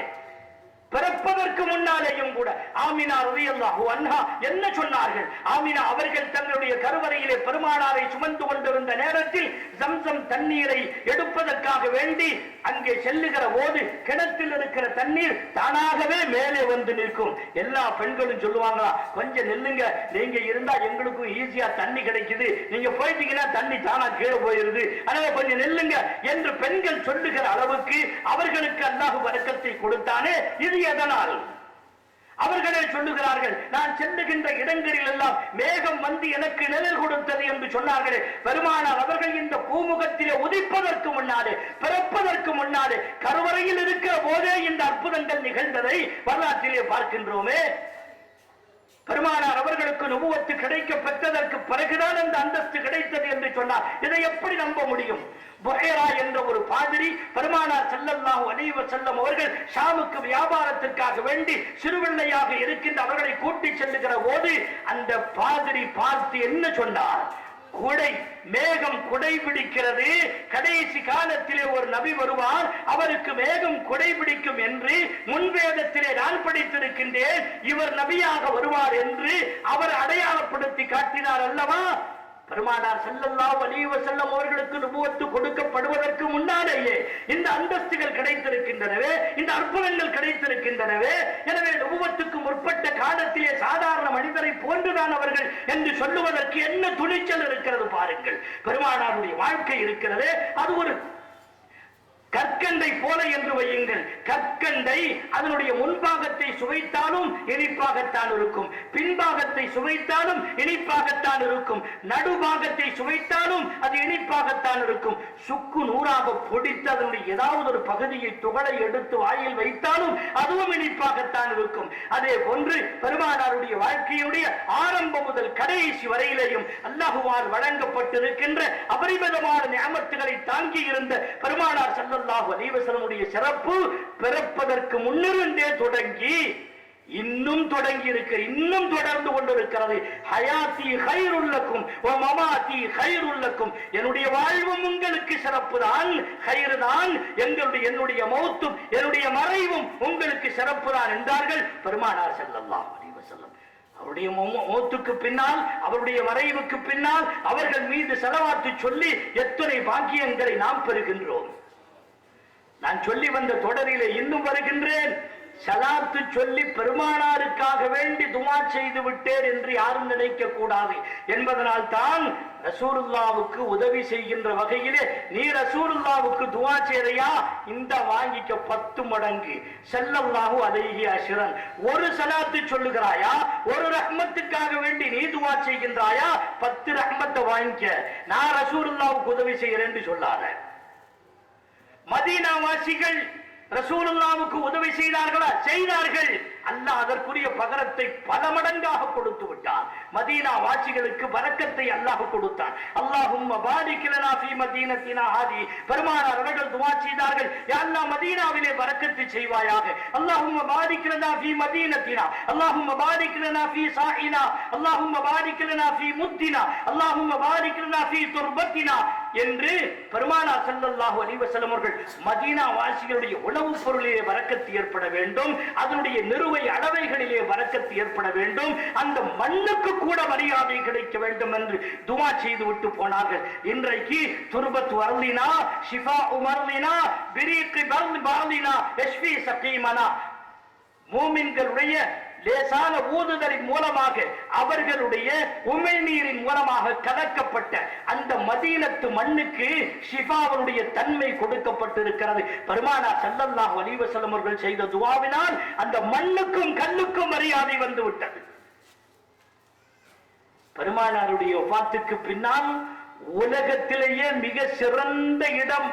பிறப்பதற்கு முன்னாலேயும் கூட ஆமினா ரலியல்லாஹு அன்ஹா என்ன சொன்னார்கள்? ஆமினா அவர்கள் தங்களுடைய கருவறையிலே பெருமானாரை சுமந்து கொண்டிருந்த நேரத்தில் ஜம்சம் தண்ணீரை எடுப்பதற்காக வேண்டி அங்கே செல்லுகிற போது கிணற்றில் இருக்கிற தண்ணீர் தானாகவே மேலே வந்து நிற்கும். எல்லா பெண்களும் சொல்லுவாங்க, கொஞ்சம் நில்லுங்க, நீங்க இருந்தா எங்களுக்கும் ஈஸியா தண்ணி கிடைக்குது, நீங்க போயிட்டீங்கன்னா தண்ணி தானா கீழே போயிருது, அதனால கொஞ்சம் நில்லுங்க என்று பெண்கள் சொல்லுகிற அளவுக்கு அவர்களுக்கு அல்லாஹ் பரக்கத்தை கொடுத்தானே. இது எதனால்? அவர்களே சொல்லுகிறார்கள், நான் செல்லுகின்ற இடங்களில் எல்லாம் மேகம் வந்து எனக்கு நிழல் கொடுத்தது என்று சொன்னார்களே. பெருமானார் அவர்கள் இந்த பூமுகத்திலே உதிப்பதற்கு முன்னாலே, பிறப்பதற்கு முன்னாலே, கருவறையில் இருக்கிற போதே இந்த அற்புதங்கள் நிகழ்ந்ததை வரலாற்றிலே பார்க்கின்றோமே. பெருமானார் அவர்களுக்கு நுபுவத்து கிடைக்க பெற்றதற்கு பிறகுதான் அந்த அந்தஸ்து கிடைத்தது என்று சொன்னார். இதை எப்படி நம்ப முடியும்? புஹைரா என்ற ஒரு பாதிரி பெருமானார் ஸல்லல்லாஹு அலைஹி வஸல்லம் அவர்கள் ஷாமுக்கு வியாபாரத்திற்காக வேண்டி சிறுபிள்ளையாக இருக்கின்ற அவர்களை கூட்டி செல்லுகிற போது அந்த பாதிரி பார்த்து என்ன சொன்னார்? குடை, மேகம் குடை பிடிக்கிறது, கடைசி காலத்திலே ஒரு நபி வருவார், அவருக்கு மேகம் குடை பிடிக்கும் என்று முன்வேதத்திலே நான் படித்திருக்கின்றேன், இவர் நபியாக வருவார் என்று அவர் அடையாளப்படுத்தி காட்டினார் அல்லவா? பெருமானார் ஸல்லல்லாஹு அலைஹி வஸல்லம் அவர்களுக்கு நுபுவத்து கொடுக்கப்படுவதற்கு முன்னாலேயே இந்த அந்தஸ்துகள் கிடைத்திருக்கின்றனவே, இந்த அற்புதங்கள் கிடைத்திருக்கின்றனவே. எனவே நுபுவத்துக்கு முற்பட்ட காலத்திலே சாதாரண மனிதரை போன்றுதான் அவர்கள் என்று சொல்லுவதற்கு என்ன துணிச்சல் இருக்கிறது பாருங்கள். பெருமானாருடைய வாழ்க்கை இருக்கிறது, அது ஒரு கற்கண்டை போல என்று வையுங்கள். கற்கண்டை அதனுடைய முன்பாகத்தை சுவைத்தாலும் இனிப்பாகத்தான் இருக்கும், பின்பாகத்தை சுவைத்தாலும் இனிப்பாகத்தான் இருக்கும், நடுபாகத்தை சுவைத்தாலும் அது இனிப்பாகத்தான் இருக்கும். சுக்கு நூறாக பொடித்து அதனுடைய ஏதாவது ஒரு பகுதியை துகளை எடுத்து வாயில் வைத்தாலும் அதுவும் இனிப்பாகத்தான் இருக்கும். அதே போன்று பெருமானாருடைய வாழ்க்கையுடைய ஆரம்பம் முதல் கடைசி வரையிலேயும் அல்லாஹ்வால் வழங்கப்பட்டிருக்கின்ற அபரிமிதமான நியமத்துகளை தாங்கி இருந்த பெருமானார் ஸல்லல்லாஹு அலைஹி வஸல்லம் சிறப்பு பிறப்பதற்கு முன்னிருந்தே தொடங்கி இன்னும் தொடங்கி இருக்க, இன்னும் தொடர்ந்து கொண்டிருக்கிறது. ஹயாத்தி கைருல் லக்கும் வ மமாத்தி கைருல் லக்கும், என்னுடைய வாழ்வும் உங்களுக்கு சிறப்பு தான், கைரு தான், என்னுடைய மௌத்தும் என்னுடைய மறைவும் உங்களுக்கு சிறப்பு தான் என்றார்கள் பெருமானார் ஸல்லல்லாஹு அலைஹி வஸல்லம். அவருடைய மௌத்துக்கு பின்னால், அவருடைய மறைவுக்கு பின்னால் அவர்கள் மீது ஸலவாத்து சொல்லி எத்தனை பாக்கியங்களை நாம் பெறுகின்றோம். நான் சொல்லி வந்த தொடரிலே இன்னும் வருகின்றேன். ஸலாத்து சொல்லி பெருமானாருக்காக வேண்டி துஆ செய்து விட்டேன் என்று யாரும் நினைக்க கூடாது என்பதனால் தான் ரசூலுல்லாஹ்வுக்கு உதவி செய்கின்ற வகையிலே, நீ ரசூலுல்லாஹ்வுக்கு துஆ செய்றியா, இந்த வாங்கிக்க 10 மடங்கு ஸல்லல்லாஹு அலைஹி அஷ்ரன். ஒரு ஸலாத்து சொல்லுகிறாயா, ஒரு ரஹ்மத்துக்காக வேண்டி நீ துஆ செய்கின்றாயா, 10 ரஹ்மத்தை வாங்கிக்க, நான் ரசூலுல்லாஹ்வுக்கு உதவி செய்கிறேன் என்று சொல்லாத. மதீனா வாசிகள் ரசூலுல்லாஹ்வுக்கு உதவி செய்தார்களா? செய்தார்கள். அல்லாஹ் அதற்குரிய பகரத்தை பல மடங்காக கொடுத்து விட்டான். மதீனா வாசிகளுக்கு பரக்கத்தை அல்லாஹ் கொடுத்தான். அல்லாஹும்ம பாரிக் லனா ஃபீ மதீனத்தினா ஹாதி. பெருமானார் அவர்கள் துஆ செய்தார்கள், யா அல்லாஹ் மதீனாவிலே பரக்கத்தை செய்வாயாக. அல்லாஹும்ம பாரிக் லனா ஃபீ மதீனத்தினா, அல்லாஹும்ம பாரிக் லனா ஃபீ சாயினா, அல்லாஹும்ம பாரிக் லனா ஃபீ முத்தினா, அல்லாஹும்ம பாரிக் லனா ஃபீ துர்பத்தினா என்று பெருமானார் ஸல்லல்லாஹு அலைஹி வஸல்லம் அவர்கள் மதீனா வாசிகளுடைய உணவுப் பொருளிலே பரக்கத்து ஏற்பட வேண்டும், அதனுடைய நிறுவ அளவைகளிலே பரக்கத்து ஏற்பட வேண்டும், அந்த மண்ணுக்கு கூட மரியாதை கிடைக்க வேண்டும் என்று துஆ செய்து விட்டு போனார்கள். இன்றைக்கு துர்பத் வர்லினா ஷிஃபா உமர்லினா பிரீக் பர்லினா யஷ்ஃபி சகீமனா, மூமின்களுடைய லேசான ஊதுதலின் மூலமாக, அவர்களுடைய உமிழ்நீரின் மூலமாக கலக்கப்பட்ட அந்த மதீனத்து மண்ணுக்கு ஷிஃபாவுடைய தன்மை கொடுக்கப்பட்டிருக்கிறது. பெருமானார் ஸல்லல்லாஹு அலைஹி வஸல்லம் அவர்கள் செய்த துஆவினால் அந்த மண்ணுக்கும் கல்லுக்கும் மரியாதை வந்து விட்டது. பெருமானாருடைய வஃபாத்துக்கு பின்னால் உலகத்திலேயே மிக சிறந்த இடம்,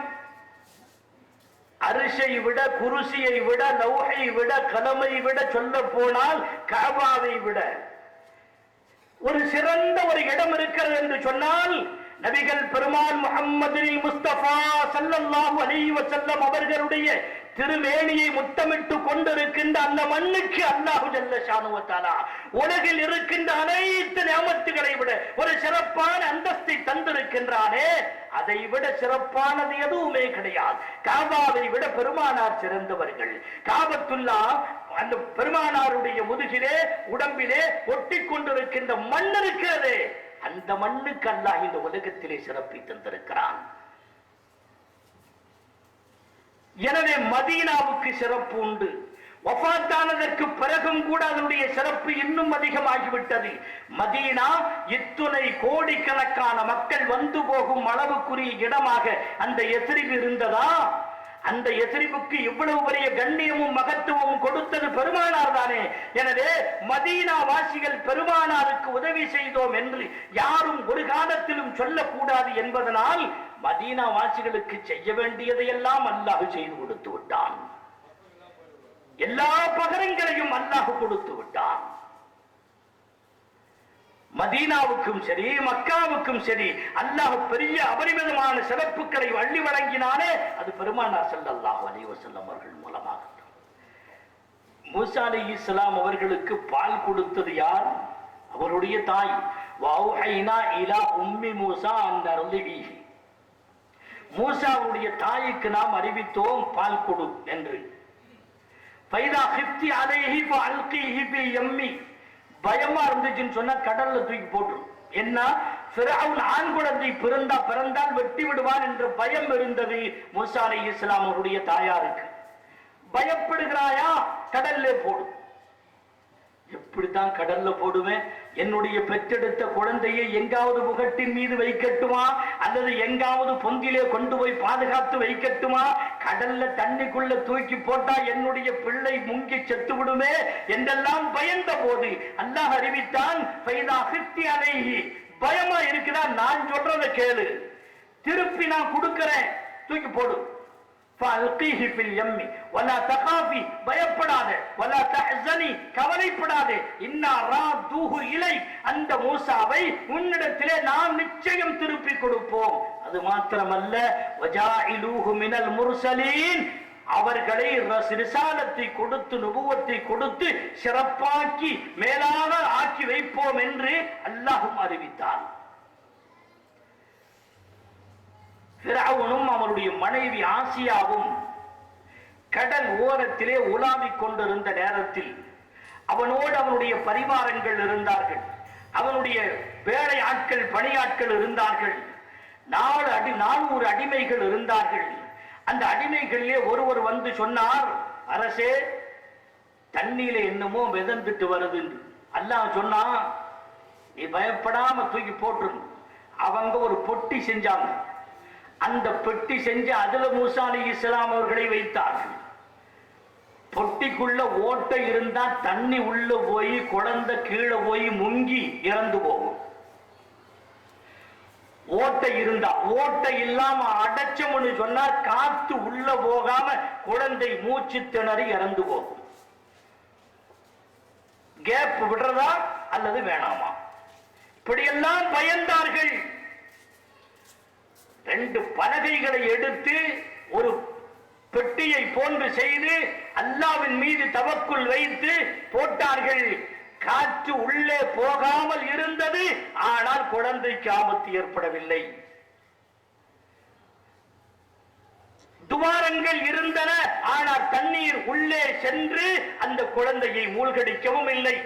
அரிசை விட, குருசியை விட, லௌஹை விட, கலமை விட, சொல்ல போனால் கஅபாவை விட ஒரு சிறந்த ஒரு இடம் இருக்கிறது என்று சொன்னால் நபிகள் பெருமான் முஹம்மது முஸ்தபா ஸல்லல்லாஹு அலைஹி வஸல்லம் அவர்களுடைய திருமேனியை முத்தமிட்டு கொண்டிருக்கின்ற அந்த மண்ணுக்கு அல்லாஹு ஜல்ல ஷானு வ தஆலா உலகில் இருக்கின்ற அனைத்து நியமத்துகளை விட ஒரு சிறப்பான அந்தஸ்தை தந்திருக்கின்றானே, அதை விட சிறப்பானது எதுவுமே கிடையாது. காபாவை விட பெருமானார் சிறந்தவர்கள். காபத்துல்லா அந்த பெருமானாருடைய முதுகிலே உடம்பிலே ஒட்டி கொண்டிருக்கின்ற மண் இருக்கிறது. அந்த மண்ணுக்கு அல்லாஹ் இந்த உலகத்திலே சிறப்பை தந்திருக்கிறான். எனவே மதீனாவுக்கு சிறப்பு உண்டு. வஃபாத்தானதற்கு பிறகும் கூட அதனுடைய சிறப்பு இன்னும் அதிகமாகிவிட்டது. மதீனா இத்துணை கோடிக்கணக்கான மக்கள் வந்து போகும் அளவுக்குரிய இடமாக அந்த எஸ்ரிப் இருந்ததா? அந்த எஸ்ரிபுக்கு இவ்வளவு பெரிய கண்ணியமும் மகத்துவமும் கொடுத்தது பெருமானார் தானே. எனவே மதீனா வாசிகள் பெருமானாருக்கு உதவி செய்தோம் என்று யாரும் ஒரு காலத்திலும் சொல்லக்கூடாது என்பதனால் மதீனா வாசிகளுக்கு செய்ய வேண்டியதையெல்லாம் அல்லாஹ் செய்து கொடுத்து விட்டான். எல்லா பகரங்களையும் அல்லாஹ் கொடுத்து விட்டான். மதீனாவுக்கும் சரி மக்காவுக்கும் சரி அல்லாஹ் பெரிய அபரிமிதமான சிறப்புகளை அள்ளி வழங்கினானே, அது பெருமானார் ஸல்லல்லாஹு அலைஹி வஸல்லம் அவர்கள் மூலமாக. மூசா அலைஹிஸ்ஸலாம் அவர்களுக்கு பால் கொடுத்தது யார்? அவருடைய தாய். வஅவ்ஹைனா இலா உம்மி மூசா அன் அர்லிஹி. மூசாவுடைய தாய்க்கு நாம் அறிவித்தோம் பால் கொடு என்று. ஃபைதா கிஃப்தி அலைஹி ஃபஅல்கிஹி பில் யம்மி. பயமா இருந்துச்சுன்னு சொன்னா கடல்ல தூக்கி போட்டுரும். என்ன, ஃபிரௌன் ஆண் குழந்தை பிறந்தால் வெட்டி விடுவான் என்ற பயம் இருந்தது மூசா அலைஹிஸ்ஸலாம் அவருடைய தாயாருக்கு. பயப்படுகிறாயா? கடல்ல போடு. எப்படித்தான் கடல்ல போடுவேன்? என்னுடைய பெற்றெடுத்த குழந்தையை எங்காவது முகட்டின் மீது வைக்கட்டுமா அல்லது எங்காவது பொந்திலே கொண்டு போய் பாதுகாத்து வைக்கட்டுமா? கடல்ல தண்ணிக்குள்ள தூக்கி போட்டா என்னுடைய பிள்ளை முங்கி செத்து விடுமே என்றெல்லாம் பயந்த போது அல்லாஹ் அறிவித்தான், பயமா இருக்குதா? நான் சொல்றத கேளு, திருப்பி நான் கொடுக்கிறேன், தூக்கி போடு. பயப்படாதே, கவலைப்படாதே, அந்த மூசாவை உன்னிடத்திலே நாம் நிச்சயம் திருப்பி கொடுப்போம். அது மாத்திரமல்ல, அவர்களை ரிசாலத்தை கொடுத்து நுபுவத்தை கொடுத்து சிறப்பாக்கி மேலாக ஆக்கி வைப்போம் என்று அல்லாஹ்வும் அறிவித்தார். ஃபிரௌனும் அவருடைய மனைவி ஆசியாவும் கடல் ஓரத்திலே உலாவிக் கொண்டிருந்த நேரத்தில் அவனோடு அவனுடைய பரிவாரங்கள் இருந்தார்கள். அவனுடைய வேலை ஆட்கள் பணியாட்கள் இருந்தார்கள். 400 அடிமைகள் இருந்தார்கள். அந்த அடிமைகளிலே ஒருவர் வந்து சொன்னார், அரசே, தண்ணீர என்னமோ மிதந்துட்டு வருது என்று. அல்லாஹ் சொன்னா, நீ பயப்படாம தூக்கி போட்டு. அவங்க ஒரு பொட்டி செஞ்சாங்க. அந்த பெட்டி செஞ்சு அதுல மூசா அலைஹிஸ்ஸலாம் அவர்களை வைத்தார்கள். பொட்டிக்குள்ள ஓட்டை இருந்தா தண்ணி உள்ள போய் குழந்தை கீழே போய் முங்கி இறந்து போகும். ஓட்டை இருந்தா, ஓட்டை இல்லாம அடைச்சோம்னு சொன்னா காத்து உள்ள போகாம குழந்தை மூச்சு திணறி இறந்து போகும். கேப் விடுறதா அல்லது வேணாமா? இப்படியெல்லாம் பயந்தார்கள். 2 பலகைகளை எடுத்து ஒரு பெட்டியை போன்று செய்து அல்லாஹ்வின் மீது தவக்குல் வைத்து போட்டார்கள். காற்று உள்ளே போகாமல் இருந்தது, ஆனால் குழந்தைக்கு ஆபத்து ஏற்படவில்லை. துவாரங்கள் இருந்தன, ஆனால் தண்ணீர் உள்ளே சென்று அந்த குழந்தையை மூழ்கடிக்கவும் இல்லை.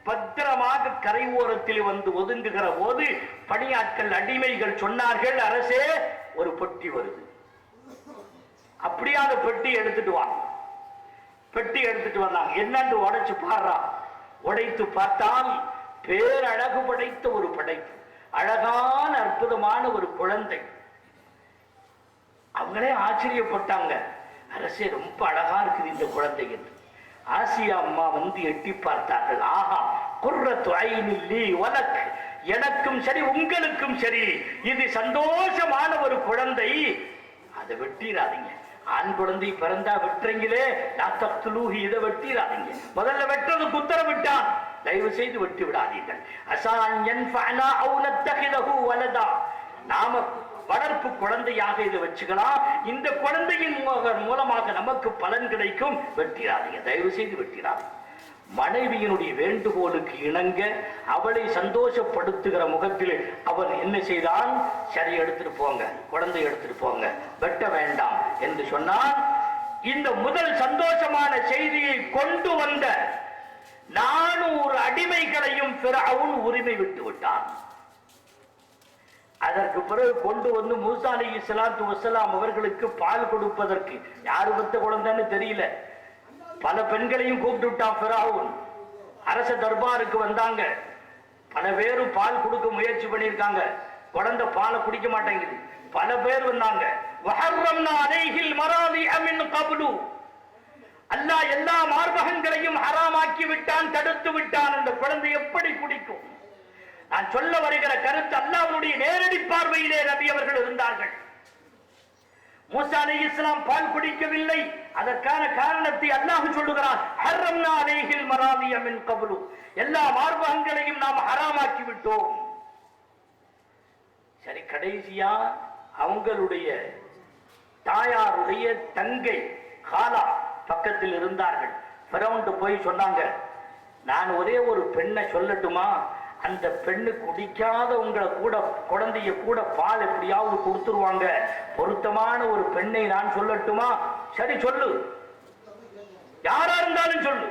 பத்திரமாக கரை ஓரத்தில் வந்து ஒதுங்குகிற போது பணியாட்கள் அடிமைகள் சொன்னார்கள், அரசே, ஒரு பெட்டி வருது, அப்படியே அந்த பெட்டி எடுத்துட்டு வாங்க. பெட்டி எடுத்துட்டு வந்தாங்க. என்னன்னு உடைச்சு பாடுறா. உடைத்து பார்த்தால் பேரழகு படைத்த ஒரு படைப்பு, அழகான அற்புதமான ஒரு குழந்தை. அவங்களே ஆச்சரியப்பட்டாங்க, அரசே, ரொம்ப அழகா இருக்குது இந்த குழந்தை என்று. ஆசியா அம்மா வந்து எட்டி பார்த்தார்கள். ஆஹா, குர்ரத்து ஐனில் லீ வலக், எனக்கும் சரி உங்களுக்கும் சரி இது சந்தோஷமான ஒரு குழந்தை. அதை வெட்டிடாதீங்க. ஆண் குழந்தை பிறந்தா வெட்டுறீங்களே, இதை வெட்டிடாதீங்க. முதல்ல வெட்டுறதுக்கு உத்தரவிட்டான், தயவு செய்து வெட்டி விடாதீர்கள். நாம வளர்ப்பு குழந்தையாக இதை வச்சுக்கலாம், இந்த குழந்தையின் மூலமாக நமக்கு பலன் கிடைக்கும், வெட்டிடாதீங்க, தயவு செய்து வெட்டிடாதீங்க. மனைவியினுடைய வேண்டுகோளுக்கு இணங்க அவளை சந்தோஷப்படுத்துகிற முகத்தில் அவன் என்ன செய்தான்? சரி, எடுத்துட்டு போங்க, குழந்தை எடுத்துட்டு போங்க, வெட்ட வேண்டாம் என்று சொன்னான். இந்த முதல் சந்தோஷமான செய்தியை கொண்டு வந்த 400 அடிமைகளையும் ஃபிரௌன் உரிமை விட்டு விட்டான். அதற்கு பிறகு கொண்டு வந்து மூசா அலைஹிஸ்ஸலாத்து வஸ்ஸலாம் அவர்களுக்கு பால் கொடுப்பதற்கு, யாரு பெத்த குழந்தைன்னு தெரியல, பல பெண்களையும் கூப்பிட்டு விட்டான் ஃபிரௌன். அரச தர்பாருக்கு வந்தாங்க, பல பேரும் பால் கொடுக்க முயற்சி பண்ணியிருக்காங்க, குழந்தை பாலை குடிக்க மாட்டேங்குது. பல பேர் வந்தாங்க. வஹர்ரம்னா அலைஹில் மராதிஅ மின் கப்லு, அல்லாஹ் எல்லா மார்பகங்களையும் ஹராமாக்கி விட்டான், தடுத்து விட்டான். அந்த குழந்தை எப்படி குடிக்கும்? நான் சொல்ல வருகிற கருத்து, அல்லாஹ்வுடைய நேரடி பார்வையிலே நபி அவர்கள் இருந்தார்கள். மூசா அலைஹிஸ்ஸலாம் பால் குடிக்கவில்லை. அதற்கான காரணத்தை அல்லாஹ் சொல்லுகிறான், ஹர்ரம்னா அலைஹில் மராதிஅ மின் கப்லு, எல்லா மார்பகங்களையும் நாம் ஹராமாக்கி விட்டோம். சரி, கடைசியா அவங்களுடைய தாயாருடைய தங்கை காலா பக்கத்தில் இருந்தார்கள். ஃபிரௌன் போய் சொன்னாங்க, நான் ஒரே ஒரு பெண்ணை சொல்லட்டுமா? அந்த பெண்ணு குடிக்காத உங்களை கூட குழந்தைய கூட பால் எப்படியாவது கொடுத்துருவாங்க, பொருத்தமான ஒரு பெண்ணை நான் சொல்லட்டுமா? சரி சொல்லு, யாரா இருந்தாலும் சொல்லு,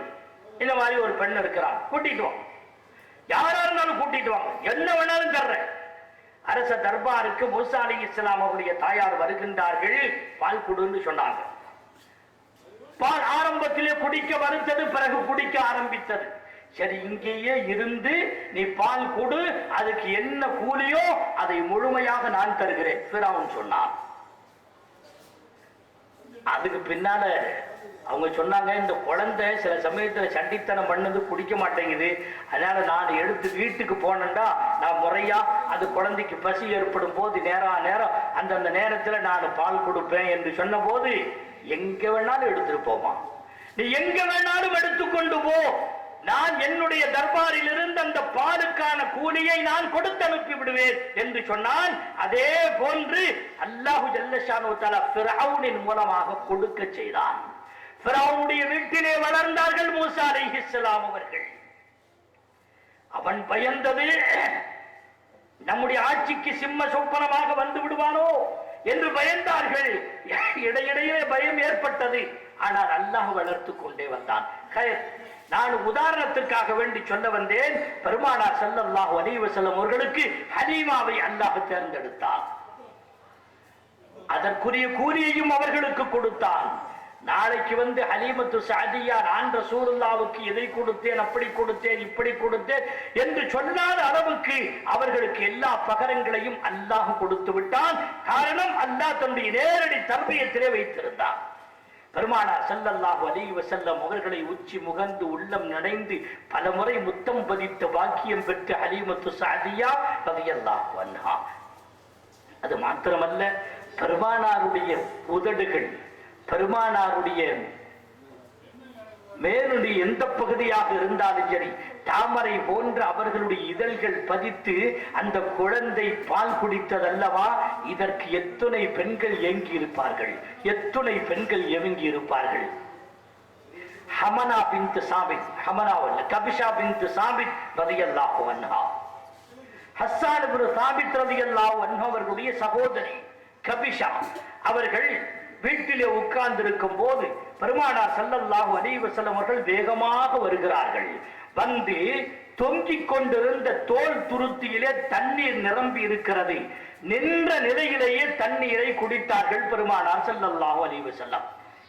இந்த மாதிரி ஒரு பெண் இருக்கிறான், கூட்டிட்டு வாங்க, யாரா இருந்தாலும் கூட்டிட்டு வாங்க, என்ன வேணாலும் தர்றேன். அரச தர்பாருக்கு மூசா அலைஹிஸ்ஸலாம் அவருடைய தாயார் வருகின்றார்கள். பால் கொடுன்னு சொன்னாங்க. பால் ஆரம்பத்திலே குடிக்க மறுத்தது, பிறகு குடிக்க ஆரம்பித்தது. சரி, இங்கேயே இருந்து நீ பால் கொடு, அதுக்கு என்ன கூலியோ அதை முழுமையாக நான் தருகிறேன் ஃபிரௌன் சொன்னான். அதுக்கு பின்னால அவங்க சொன்னாங்க, இந்த குழந்தை சில சமயத்துல சண்டித்தனம் பண்ணது, குடிக்க மாட்டேங்குது, அதனால நான் எடுத்து வீட்டுக்கு போனேன்டா நான் முறையா அது குழந்தைக்கு பசி ஏற்படும் போது நேரம் அந்தந்த நேரத்துல நான் பால் கொடுப்பேன் என்று சொன்ன போது, எங்க வேணாலும் எடுத்துட்டு போமா, நீ எங்க வேணாலும் எடுத்துக்கொண்டு போ, நான் என்னுடைய தர்பாரில் இருந்து அந்த பாலுக்கான கூலியை நான் கொடுத்து அனுப்பி விடுவேன் என்று சொன்னால், அதே போன்று அல்லாஹு ஜல்ல ஷானஹு தஆலா ஃபிரௌனின் மூலமாக கொடுக்க செய்தான். ஃபிரௌனுடைய வீட்டிலே வளர்ந்தார்கள் மூசா அலைஹிஸ்ஸலாம் அவர்கள். அவன் பயந்தது, நம்முடைய ஆட்சிக்கு சிம்ம சொப்பனமாக வந்து விடுவானோ என்று பயந்தார்கள். இடையிடையே பயம் ஏற்பட்டது. ஆனால் அல்லாஹ் வளர்த்து கொண்டே வந்தான். நான் உதாரணத்திற்காக வேண்டி சொல்ல வந்தேன், பெருமானார் ஸல்லல்லாஹு அலைஹி வஸல்லம் அவர்களுக்கு ஹலீமாவை அல்லாஹ் தேர்ந்தெடுத்தான். அதற்குரிய கூலியையும் அவர்களுக்கு கொடுத்தான். நாளைக்கு வந்து ஹலீமத்து சஅதியா, நான் ரசூலுல்லாஹ்வுக்கு இதை கொடுத்தேன், அப்படி கொடுத்தேன், இப்படி கொடுத்தேன் என்று சொல்லாத அளவுக்கு அவர்களுக்கு எல்லா பகரங்களையும் அல்லாஹ் கொடுத்து விட்டான். காரணம், அல்லாஹ் தன்னுடைய நேரடி தர்பியத்திலே வைத்திருந்தான். பெருமானார் ஸல்லல்லாஹு அலைஹி வஸல்லம் அவர்களை உச்சி முகந்து உள்ளம் நனைந்து பல முறை முத்தம் பதித்த பாக்கியம் பெற்ற ஹலீமத்து சஅதியா ரலியல்லாஹு அன்ஹா. அது மாத்திரமல்ல, பெருமானாருடைய உதடுகள், பெருமானாருடைய மேலுடைய எந்த பகுதியாக இருந்தாலும் சரி, தாமரை போன்ற அவர்களுடைய இதழ்கள் பதித்து அந்த குழந்தை பால் குடித்ததல்லவா, இதற்கு எத்தனை பெண்கள் ஏங்கி இருப்பார்கள், எத்தனை பெண்கள் ஏங்கி இருப்பார்கள். ஹமனா பின்த் சாபித், ஹமனா அல்ல, கபிஷா பின்த் சாபித் ரலியல்லாஹு அன்ஹா, ஹஸ்ஸான் இப்னு சாபித் ரலியல்லாஹு அன்ஹு அவர்களுடைய சகோதரி கபிஷா அவர்கள் வீட்டிலே உட்கார்ந்திருக்கும் போது பெருமானார் ஸல்லல்லாஹு அலைஹி வஸல்லம் அவர்கள் வேகமாக வருகிறார்கள். வந்து தொங்கிக் கொண்டிருந்த தோல் துருத்தியிலே தண்ணீர் நிரம்பி இருக்கிறது. நின்ற நிலையிலேயே தண்ணீரை குடித்தார்கள் பெருமானார் ஸல்லல்லாஹு அலைஹி வஸல்லம்.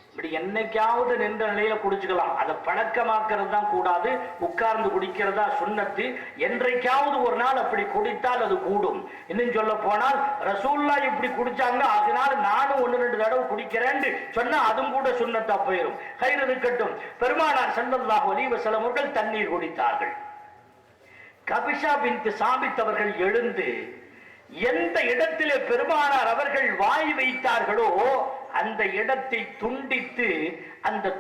இப்படி என்னைக்காவது நின்ற நிலையில குடிச்சுக்கலாம், அதை பழக்கமாக்குறது தான் கூடாது, உட்கார்ந்து குடிக்கிறதா சுன்னத்து. என்றைக்காவது ஒரு நாள் அப்படி குடித்தால் அது கூடும். இன்னும் சொல்ல போனால் ரசூலுல்லாஹ் இப்படி குடிச்சாங்க, அதனால நானும் 1-2 தடவை குடிக்கிறேன்னு சொன்னா அதுவும் கூட சுன்னத்தா போயிடும். கயிறு இருக்கட்டும். பெருமானார் ஸல்லல்லாஹு அலைஹி வஸல்லம் அவர்கள் தண்ணீர் குடித்தார்கள். கபிஷா பின்த் சாபித் அவர்கள் எழுந்து எந்த இடத்திலே பெருமானார் அவர்கள் வாய் வைத்தார்களோ அந்த இடத்தை துண்டித்து அந்த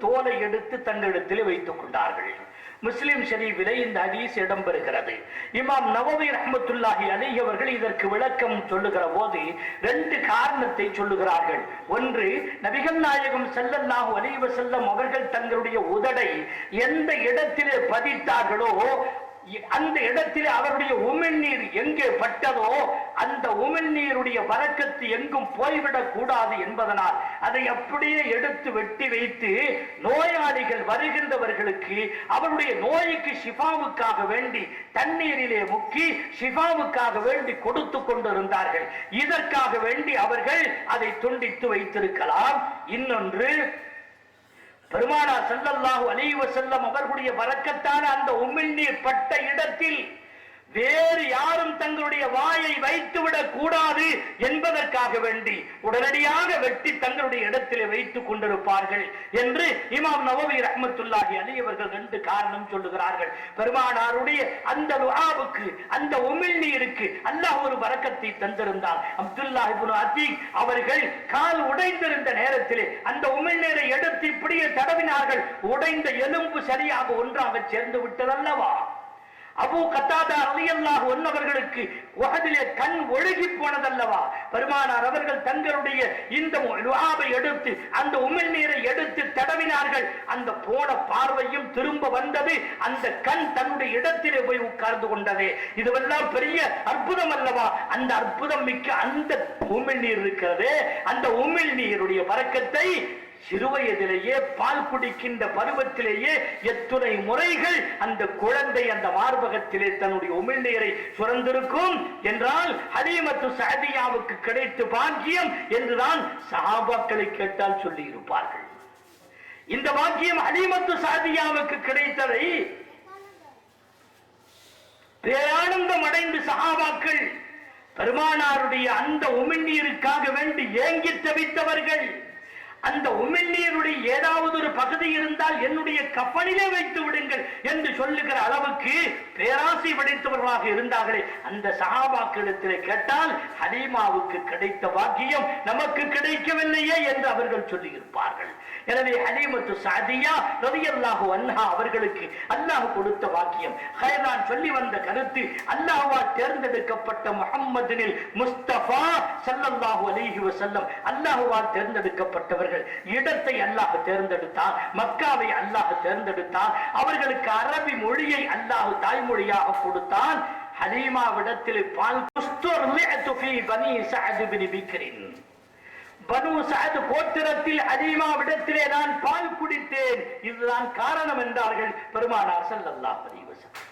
தோலை எடுத்து தங்களிடத்திலே வைத்துக் கொண்டார்கள். முஸ்லிம் ஷரீஃபிலே இந்த ஹதீஸ் இடம்பெறுகிறது. இமாம் நவவி ரஹ்மத்துல்லாஹி அலைஹி அவர்கள் இதற்கு விளக்கம் சொல்லுகிற போது ரெண்டு காரணத்தை சொல்லுகிறார்கள். ஒன்று, நபிகள் நாயகம் ஸல்லல்லாஹு அலைஹி வஸல்லம் அவர்கள் தங்களுடைய உதடை எந்த இடத்திலே பதித்தார்களோ அந்த இடத்திலே அவருடைய உமிழ்நீர் எங்கே பட்டதோ அந்த உமிழ்நீருடைய வரக்கத்து எங்கும் போய்விடக் கூடாது என்பதனால் அதை அப்படியே எடுத்து வெட்டி வைத்து நோயாளிகள் வருகின்றவர்களுக்கு அவருடைய நோய்க்கு ஷிஃபாவுக்காக வேண்டி தண்ணீரிலே முக்கி ஷிஃபாவுக்காக வேண்டி கொடுத்து கொண்டிருந்தார்கள். இதற்காக வேண்டி அவர்கள் அதை துண்டித்து வைத்திருக்கலாம். இன்னொன்று, பெருமானார் ஸல்லல்லாஹு அலைஹி வஸல்லம் அவர்களுடைய பரக்கத்தான அந்த உமிழ்நீர் பட்ட இடத்தில் வேறு யாரும் தங்களுடைய வாயை வைத்துவிடக் கூடாது என்பதற்காக வேண்டி உடனடியாக வெட்டி தங்களுடைய இடத்திலே வைத்துக் கொண்டிருப்பார்கள் என்று இமாம் நவவி ரஹ்மத்துல்லாஹி அலைஹி அவர்கள் ரெண்டு காரணம் சொல்லுகிறார்கள். பெருமானாருடைய அந்த துஆவுக்கு, அந்த உமிழ்நீருக்கு அல்லாஹ் ஒரு பரக்கத்தை தந்திருந்தார். அப்துல்லாஹ் இப்னு அதீக் அவர்கள் கால் உடைந்திருந்த நேரத்திலே அந்த உமிழ்நீரை எடுத்து இப்படியே தடவினார்கள். உடைந்த எலும்பு சரியாக ஒன்றாக சேர்ந்து விட்டதல்லவா? அபூ கத்தாதா ரலியல்லாஹு அன்ஹு அவர்களுக்கு உஹதிலே கண் ஒழுகி போனதல்லவா? பெருமானார் அவர்கள் தங்களுடைய இந்த லுஆபை எடுத்து அந்த உமிழ்நீரை எடுத்து தடவினார்கள். அந்த போன பார்வையும் திரும்ப வந்தது. அந்த கண் தன்னுடைய இடத்திலே போய் உட்கார்ந்து கொண்டது. இதுவெல்லாம் பெரிய அற்புதம் அல்லவா? அந்த அற்புதம் மிக்க அந்த உமிழ்நீர் இருக்கிறது. அந்த உமிழ்நீருடைய பரக்கத்தை சிறுவயதிலேயே பால் குடிக்கின்ற பருவத்திலேயே எத்துணை முறைகள் அந்த குழந்தை அந்த மார்பகத்திலே தன்னுடைய உமிழ்நீரை சுரந்திருக்கும் என்றால் ஹலீமத்து சஅதியாவுக்கு கிடைத்த பாக்கியம் என்றுதான் சஹாபாக்களை கேட்டால் சொல்லி இருப்பார்கள். இந்த பாக்கியம் ஹலீமத்து சஅதியாவுக்கு கிடைத்ததை பேரானந்தம் அடைந்து சஹாபாக்கள் பெருமானாருடைய அந்த உமிழ்நீருக்காக வேண்டி ஏங்கி தவித்தவர்கள். அந்த உமிழ்நீருடைய ஏதாவது ஒரு பகுதி இருந்தால் என்னுடைய கப்பலிலே வைத்து விடுங்கள் என்று சொல்லுகிற அளவுக்கு பேராசை படைத்தவர்களாக இருந்தார்களே, அந்த சஹாபாக்களிடத்திலே கேட்டால் ஹலீமாவுக்கு கிடைத்த பாக்கியம் நமக்கு கிடைக்கவில்லையே என்று அவர்கள் சொல்லி இருப்பார்கள். எனவே ஹலீமத்து சஅதியா ரலியல்லாஹு அன்ஹா அவர்களுக்கு அல்லாஹ் கொடுத்த பாக்கியம். ஹைரான் சொல்லி வந்த கருத்து, அல்லாஹ்வால் தேர்ந்தெடுக்கப்பட்ட முஹம்மதினில் முஸ்தபா ஸல்லல்லாஹு அலைஹி வஸல்லம் அல்லாஹ்வால் தேர்ந்தெடுக்கப்பட்டவர். இடத்தை அல்லாஹ் தேர்ந்தெடுத்தார், மக்காவை அல்லாஹ் தேர்ந்தெடுத்தார், அவர்களுக்கு அரபி மொழியை அல்லாஹ் தாய்மொழியாக கொடுத்தான். ஹலீமாவிடத்தில் பால் பனு சஅத் கோத்திரத்தில் ஹலீமாவிடத்திலே நான் பால் குடித்தேன், இதுதான் காரணம் என்றார்கள் பெருமானார் ஸல்லல்லாஹு அலைஹி வஸல்லம்.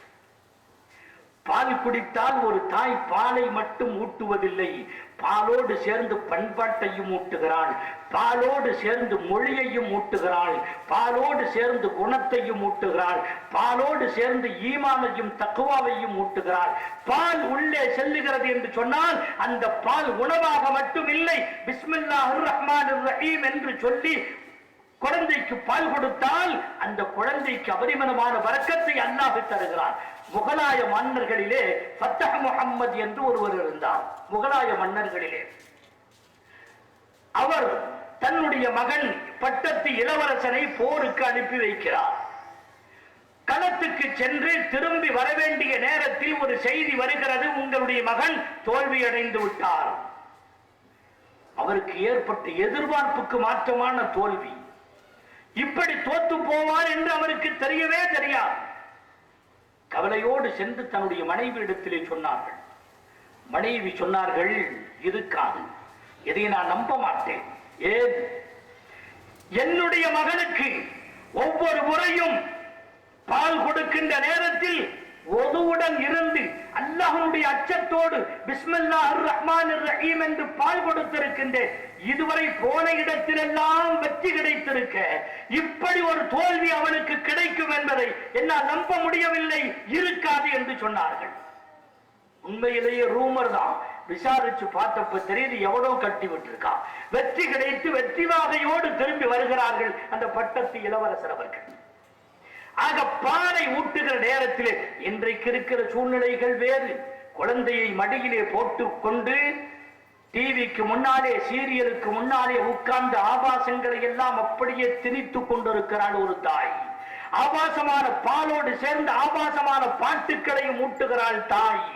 பால் குடித்தால் ஒரு தாய் பாலை மட்டும் ஊட்டுவதில்லை, பாலோடு சேர்ந்து பண்பாட்டையும் ஊட்டுகிறாள், பாலோடு சேர்ந்து மொழியையும் ஊட்டுகிறாள், பாலோடு சேர்ந்து குணத்தையும் ஊட்டுகிறாள், பாலோடு சேர்ந்து ஈமானையும் தக்வாவையும் ஊட்டுகிறாள். பால் உள்ளே செல்லுகிறது என்று சொன்னால் அந்த பால் உணவாக மட்டும் இல்லை, பிஸ்மில்லாஹிர் ரஹ்மானிர் ரஹீம் என்று சொல்லி குழந்தைக்கு பால் கொடுத்தால் அந்த குழந்தைக்கு அபரிமிதமான பரக்கத்தை அல்லாஹ் தருகிறார். முகலாய மன்னர்களிலே ஃபத்தஹ் முஹம்மது என்று ஒருவர் இருந்தார். முகலாய மன்னர்களிலே அவர் தன்னுடைய மகன் பட்டத்து இளவரசனை போருக்கு அனுப்பி வைக்கிறார். களத்துக்கு சென்று திரும்பி வர வேண்டிய நேரத்தில் ஒரு செய்தி வருகிறது, உங்களுடைய மகன் தோல்வியடைந்து விட்டார். அவருக்கு ஏற்பட்ட எதிர்பார்ப்புக்கு மாற்றமான தோல்வி. இப்படி தோத்து போவார் என்று அவருக்கு தெரியவே தெரியாது. கவலையோடு சென்று தன்னுடைய மனைவி இடத்திலே சொன்னார்கள். மனைவி சொன்னார்கள், இருக்காது, இதை நான் நம்ப மாட்டேன். ஏன்? என்னுடைய மகனுக்கு ஒவ்வொரு முறையும் பால் கொடுக்கின்ற நேரத்தில் ஒதுவுடன் இருந்து அல்லாஹ்வுடைய அச்சத்தோடு பிஸ்மில்லாஹிர் ரஹ்மானிர் ரஹீம் என்று பால் கொடுத்திருக்கின்றேன். இதுவரை போன இடத்திலெல்லாம் வெற்றி கிடைத்திருக்க இப்படி ஒரு தோல்வி அவனுக்கு கிடைக்கும் என்பதை என்னால் நம்ப முடியவில்லை, இருக்காது என்று சொன்னார்கள். உண்மையிலேயே ரூமர் தான். விசாரிச்சு பார்த்தப்ப தெரியுது, எவ்வளவு கட்டி விட்டிருக்கான். வெற்றி கிடைத்து வெற்றி வாகையோடு திரும்பி வருகிறார்கள் அந்த பட்டத்து இளவரசர் அவர்கள். ஆக பாலை ஊட்டுகிற நேரத்திலே இன்றைக்கு இருக்கிற சூழ்நிலைகள் வேறு. குழந்தையை மடியிலே போட்டு கொண்டு டிவிக்கு முன்னாலே சீரியலுக்கு முன்னாலே உட்கார்ந்து ஆபாசங்களை எல்லாம் அப்படியே திணித்துக் கொண்டிருக்கிறாள் ஒரு தாய். ஆபாசமான பாலோடு சேர்ந்து ஆபாசமான பாட்டுக்களையும் ஊட்டுகிறாள் தாய்.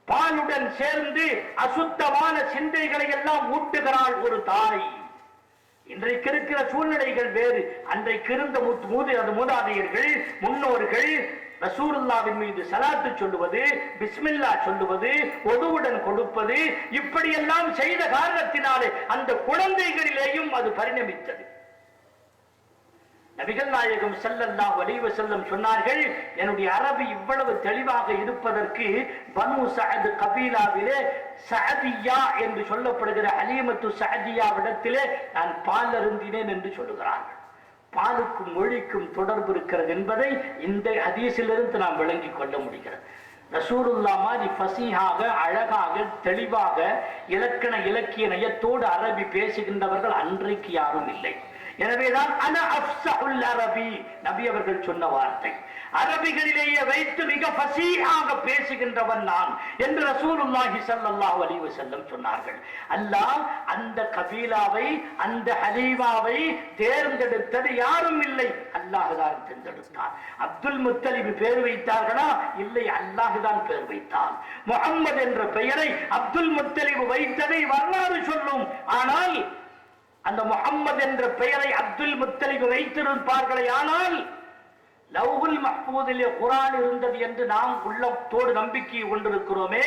பாலுடன் சேர்ந்து அசுத்தமான சிந்தைகளை எல்லாம் ஊட்டுகிறாள் ஒரு தாய். இன்றைக்கு இருக்கிற சூழ்நிலைகள் வேறு. அன்றைக்கு இருந்த மூதாதையர்கள், முன்னோர்கள் ரசூலுல்லாஹ்வின் மீது ஸலாத்து சொல்லுவது, பிஸ்மில்லா சொல்லுவது, ஒதுவுடன் கொடுப்பது, இப்படியெல்லாம் செய்த காரணத்தினாலே அந்த குழந்தைகளிலேயும் அது பரிணமித்தது. நபிகள் நாயகம் ஸல்லல்லாஹு அலைஹி வஸல்லம் சொன்னார்கள், என்னுடைய அரபி இவ்வளவு தெளிவாக இருப்பதற்கு பனு சஅத் கபீலாவிலே சஅதியா என்று சொல்லப்படுகிற ஹலீமத்து சஅதியாவிடத்திலே நான் பால் அருந்தினேன் என்று சொல்லுகிறார்கள். பாலுக்கும் மொழிக்கும் தொடர்பு இருக்கிறது என்பதை இந்த ஹதீஸிலிருந்து நாம் விளங்கிக் கொள்ள முடிகிறது. ரசூலுல்லாஹ் மாதிரி ஃபஸீஹாக, அழகாக, தெளிவாக இலக்கண இலக்கிய நயத்தோடு அரபி பேசுகின்றவர்கள் அன்றைக்கு யாரும் இல்லை. எனவேதான் அன அஃப்ஸஹுல் அரபி நபி அவர்கள் சொன்ன வார்த்தை. அரபிகளிலேயே வைத்து மிக ஃபஸீஹாக பேசுகின்றவன் நான் என்று ரசூலுல்லாஹி ஸல்லல்லாஹு அலைஹி வஸல்லம் சொன்னார்கள். அல்லாஹ் அந்த கபீலாவை, அந்த ஹலீமாவை தேர்ந்தெடுத்தது யாரும் இல்லை, அல்லாஹ் தான் தேர்ந்தெடுத்தான். அப்துல் முத்தலிப் பேர் வைத்தார்களா? இல்லை, அல்லாஹ் தான் பேர் வைத்தான். முஹம்மது என்ற பெயரை அப்துல் முத்தலிப் வைத்ததை வரலாறு சொல்லும். ஆனால் அந்த முஹம்மது என்ற பெயரை அப்துல் முத்தலிப் வைத்திருப்பார்களே ஆனால் லவ்ஹுல் மஹ்பூதிலே குர்ஆன் இருந்தது என்று நாம் உள்ளத்தோடு நம்பிக்கை கொண்டிருக்கிறோமே.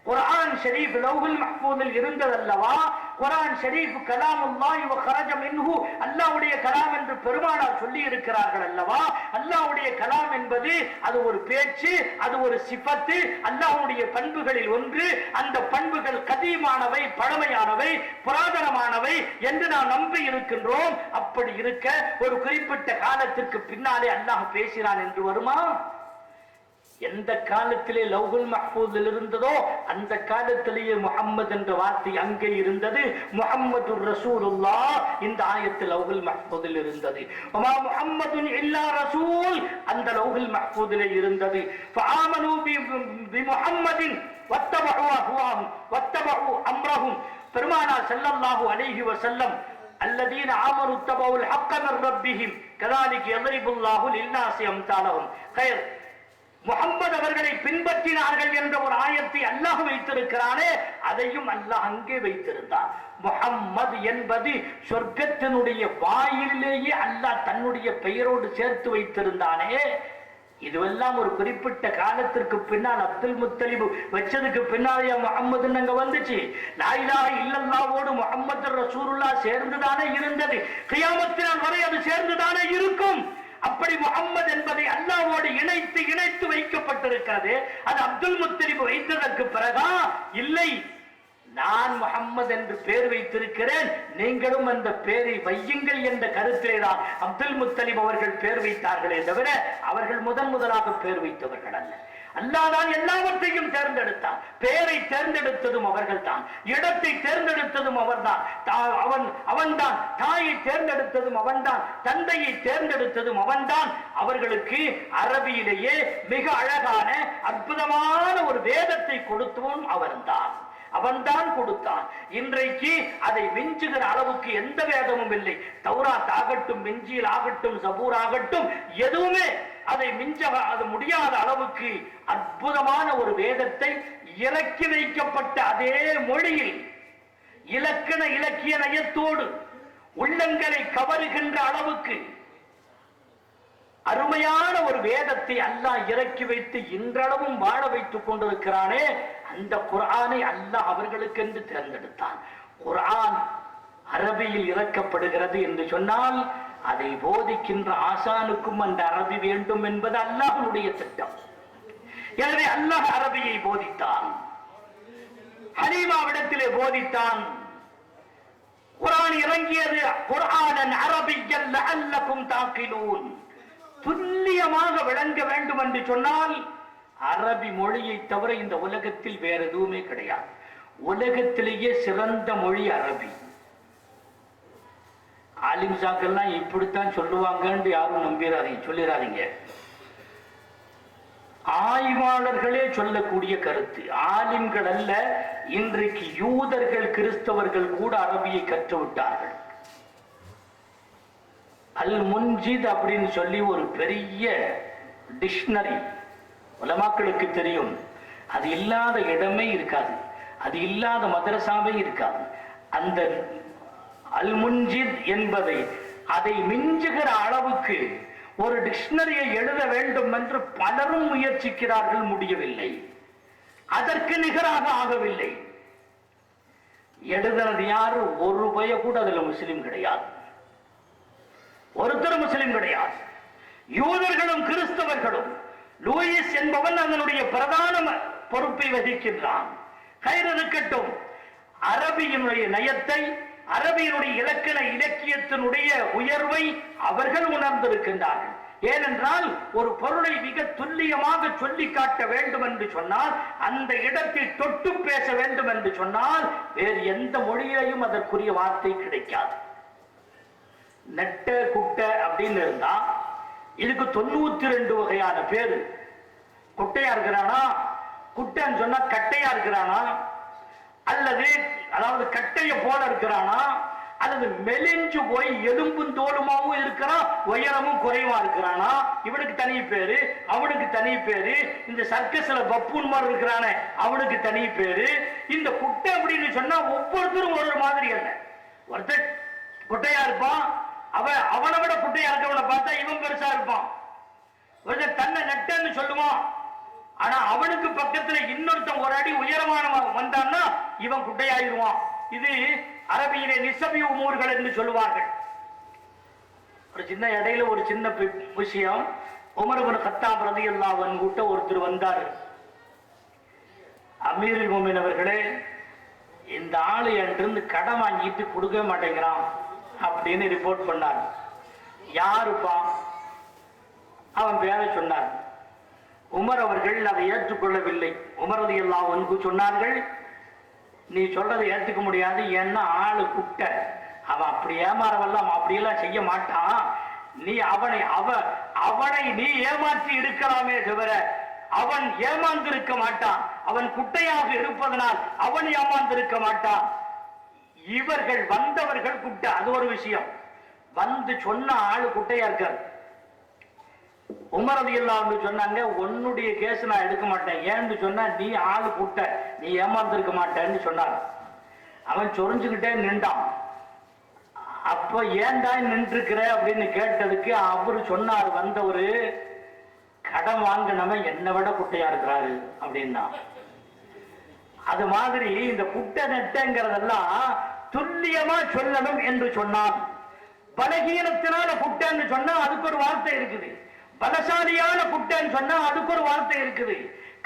குர்ஆன் ஷரீஃப் லவ்ஹுல் மஹ்பூதில் இருந்ததல்லவா? குர்ஆன் ஷரீஃப் கலாமுல்லாஹி வ கரஜ மின்ஹு, அல்லாஹ்வுடைய கலாம் என்று பெருமானார் சொல்லி இருக்கிறார்கள் அல்லவா? அல்லாஹ்வுடைய கலாம் என்பது அது ஒரு பேச்சு, அது ஒரு சிஃபத்து, அல்லாஹ்வுடைய பண்புகளில் ஒன்று. அந்த பண்புகள் கதீமானவை, பழமையானவை, புராதனமானவை என்று நாம் நம்பி இருக்கின்றோம். அப்படி இருக்க ஒரு குறிப்பிட்ட காலத்திற்கு பின்னாலே அல்லாஹ் பேசினான் என்று வருமா? எந்த காலத்திலே லவ்ஹுல் மஹ்பூதில் இருந்ததோ அந்த காலத்திலேயே முஹம்மது என்ற வார்த்தை அங்கே இருந்தது. முஹம்மதுர் ரசூலுல்லாஹ் இந்த ஆயத்தில் லவ்ஹுல் மஹ்பூதில் இருந்தது. வமா முஹம்மதுன் இல்லா ரசூல் அந்த லவ்ஹுல் மஹ்பூதிலே இருந்தது. ஃபஆமனூ பி முஹம்மதின் வத்தபஉ அஹ்வாஹும் வத்தபஉ அம்ரஹும். பெருமானார் ஸல்லல்லாஹு அலைஹி வஸல்லம் அல்லதீன ஆமனு தபவுல் ஹக்க மிர் ரப்பிஹிம் கதாலிக யضربுல்லாஹு லின்னாஸி அம்சாலஹும். கைர் முஹம்மது அவர்களை பின்பற்றினார்கள் என்ற ஒரு ஆயத்தை அல்லாஹ் வைத்திருக்கிறானே, அதையும் அல்லாஹ் அங்கே வைத்திருந்தார். முஹம்மது என்பது சொர்க்கத்தினுடைய வாயிலேயே அல்லாஹ் தன்னுடைய பெயரோடு சேர்த்து வைத்திருந்தானே. இதுவெல்லாம் ஒரு குறிப்பிட்ட காலத்திற்கு பின்னால் அப்துல் முத்தலிப் வச்சதுக்கு பின்னாலே முஹம்மது அங்க வந்துச்சு. லா இலாஹ இல்லல்லாஹ்வோடு முஹம்மது ரசூலுல்லாஹ் சேர்ந்துதானே இருந்தது. கியாமத்தினால் வரை அது சேர்ந்துதானே இருக்கும். அப்படி முஹம்மது என்பதை அல்லாஹ்வோடு இணைத்து இணைத்து வைக்கப்பட்டிருக்கிறது. அது அப்துல் முத்தலிப் வைத்ததற்கு பிறகா? இல்லை, நான் முஹம்மது என்று பேர் வைத்திருக்கிறேன், நீங்களும் அந்த பேரை வையுங்கள் என்ற கருத்திலே தான் அப்துல் முத்தலிப் அவர்கள் பேர் வைத்தார்களே தவிர அவர்கள் முதலாக பேர் வைத்தவர்கள் அல்ல. அல்லாஹ் தான் எல்லாவற்றையும் தேர்ந்தெடுத்தான். பெயரை தேர்ந்தெடுத்ததும் அவர்கள் தான், இடத்தை தேர்ந்தெடுத்ததும் அவர்தான், அவன்தான் தாயை தேர்ந்தெடுத்ததும் அவன்தான், தந்தையை தேர்ந்தெடுத்ததும் அவன்தான். அவர்களுக்கு அரபியிலேயே மிக அழகான அற்புதமான ஒரு வேதத்தை கொடுத்தவன் அவன்தான் கொடுத்தான். இன்றைக்கு அதை மிஞ்சுகிற அளவுக்கு எந்த வேதமும் இல்லை. தௌராத் ஆகட்டும், இன்ஜீல் ஆகட்டும், ஜபூர் ஆகட்டும், எதுவுமே அதை மிஞ்ச முடியாத அளவுக்கு அற்புதமான ஒரு வேதத்தை இறக்கி வைக்கப்பட்ட அதே மொழியில் இலக்கண இலக்கிய நயத்தோடு உள்ளங்களை கவருகின்ற அளவுக்கு அருமையான ஒரு வேதத்தை அல்லாஹ் இறக்கி வைத்து இன்றளவும் வாழ வைத்துக் கொண்டிருக்கிறானே. அந்த குர்ஆனை அல்லாஹ் அவர்களுக்கு என்று தேர்ந்தெடுத்தான். குர்ஆன் அரபியில் இறக்கப்படுகிறது என்று சொன்னால் அதை போதிக்கின்ற ஆசானுக்கும் அந்த அரபி வேண்டும் என்பது அல்லாஹ்வுடைய திட்டம். எனவே அல்லாஹ் அரபியை போதித்தான், ஹலீமாவிடத்திலே போதித்தான். குர்ஆன் இறங்கியது குர்ஆனன் அரபியன் லஅல்லகும் தாகிலூன். துல்லியமாக விளங்க வேண்டும் என்று சொன்னால் அரபி மொழியை தவிர இந்த உலகத்தில் வேற எதுவுமே கிடையாது. உலகத்திலேயே சிறந்த மொழி அரபி. ஆலிம் சாக்கெல்லாம் இப்படித்தான் சொல்லுவாங்கன்னு யாரும் நம்பிடாதீங்க, சொல்லிடாதீங்க. ஆய்வாளர்களே சொல்லக்கூடிய கருத்து, ஆலிம்கள் அல்ல. இன்றைக்கு யூதர்கள், கிறிஸ்தவர்கள் கூட அரபியை கற்றுவிட்டார்கள். அல் முன்ஜித் அப்படின்னு சொல்லி ஒரு பெரிய டிக்ஷனரி உலமாக்களுக்கு தெரியும். அது இல்லாத இடமே இருக்காது, அது இல்லாத மதரசாவே இருக்காது. அந்த அல் முன்ஜித் என்பதை அதை மிஞ்சுகிற அளவுக்கு ஒரு டிக்ஷனரியை எழுத வேண்டும் என்று பலரும் முயற்சிக்கிறார்கள், முடியவில்லை. அதற்கு நிகராக ஆகவில்லை. எழுதினது யாரு? ஒரு பய கூட அதுல முஸ்லிம் கிடையாது, ஒருத்தர் முஸ்லிம் கிடையாது. யூதர்களும் கிறிஸ்தவர்களும். லூயிஸ் என்பவன் அதனுடைய பிரதான பொறுப்பை வகிக்கின்றான். கயிறு இருக்கட்டும். அரபியினுடைய நயத்தை, அரபியினுடைய இலக்கண இலக்கியத்தினுடைய உயர்வை அவர்கள் உணர்ந்திருக்கின்றார்கள். ஏனென்றால் ஒரு பொருளை மிக துல்லியமாக சொல்லி காட்ட வேண்டும் என்று சொன்னால், அந்த இடத்தில் தொட்டு பேச வேண்டும் என்று சொன்னால், வேறு எந்த மொழியிலையும் அதற்குரிய வார்த்தை கிடைக்காது. நெட்ட குட்ட அப்படின்னு இருந்தா இதுக்கு 92 வகையான பேரு. குட்டையா இருக்கிறானா, குட்டைன்னு சொன்னா கட்டையா இருக்கிறானா, அல்லது அதாவது கட்டைய போல இருக்கிறானா, அல்லது மெலிஞ்சு போய் எலும்பும் தோலுமாவும் இருக்கிறான், உயரமும் குறைவா இருக்கிறானா, இவனுக்கு தனி பேரு, அவனுக்கு தனி பேரு. இந்த சர்க்கஸ்ல பப்புன் மாதிரி இருக்கிறானே அவனுக்கு தனி பேரு. இந்த குட்டை அப்படின்னு சொன்னா ஒவ்வொருத்தரும் ஒரு மாதிரி அல்ல. ஒருத்தர் குட்டையா இருப்பான், அவனை விட குட்டையா இருக்கவனை பார்த்தா இவன் பெருசா இருப்பான். ஒருத்தர் தன்னை நட்டன்னு சொல்லுவான், ஆனா அவனுக்கு பக்கத்துல இன்னொருத்தன் ஒரு அடி உயரமானவன் வந்தான்னா இவன் குட்டையாயிருவான். இது அரபியிலே நிசபி உமூர்கள் என்று சொல்லுவார்கள். ஒரு சின்ன இடையில ஒரு சின்ன விஷயம். உமர் இப்னு கத்தாப் ரலியல்லாஹு அன்ஹு கிட்ட ஒருத்தர் வந்தார். அமீருல் முஃமினீன் அவர்களே, இந்த ஆளு என்கிட்ட கடன் வாங்கிட்டு கொடுக்க மாட்டேங்கிறான் அப்படின்னு ரிப்போர்ட் பண்ணார். யாருப்பா? அவன் பேரை சொன்னார். உமர் அவர்கள் அதை ஏற்றுக்கொள்ளவில்லை. உமர் ரலியல்லாஹு அன்ஹு சொன்னார்கள், நீ சொல்றதை ஏற்றுக்க முடியாது, ஏன்னா ஆளு குட்ட, அவன் அப்படி ஏமாறவல்ல, அவன் அப்படியெல்லாம் செய்ய மாட்டான். நீ அவனை நீ ஏமாற்றி இருக்கலாமே தவிர அவன் ஏமாந்திருக்க மாட்டான். அவன் குட்டையாக இருப்பதனால் அவன் ஏமாந்திருக்க மாட்டான். இவர்கள் வந்தவர்கள் குட்டை, அது ஒரு விஷயம். வந்து சொன்ன ஆளு குட்டையா இருக்கார். உமர் ரலியல்லாஹு அன்ஹு சொன்னாங்க, உன்னுடைய கேஸ் நான் எடுக்க மாட்டேன். ஏன்னு சொன்னா நீ ஆளு குட்ட, நீ ஏமாந்திருக்க மாட்டேன்னு சொன்னார். அவன் சொரிஞ்சுக்கிட்டே நின்றான். அப்ப ஏன்டா நின்றுக்கிற அப்படின்னு கேட்டதுக்கு அவரு சொன்னார், வந்தவரு, கடன் வாங்கினவன் என்னை விட குட்டையா இருக்கிறாரு அப்படின்னா. அது மாதிரி இந்த குட்டை நெட்டங்கிறதெல்லாம் துல்லியமா சொல்லணும் என்று சொன்னான். பலகீனத்தினால குட்டைன்னு சொன்னா அதுக்கு ஒரு வார்த்தை இருக்குது. பலசாலியான குட்டைன்னு சொன்னா அதுக்கு ஒரு வார்த்தை இருக்குது.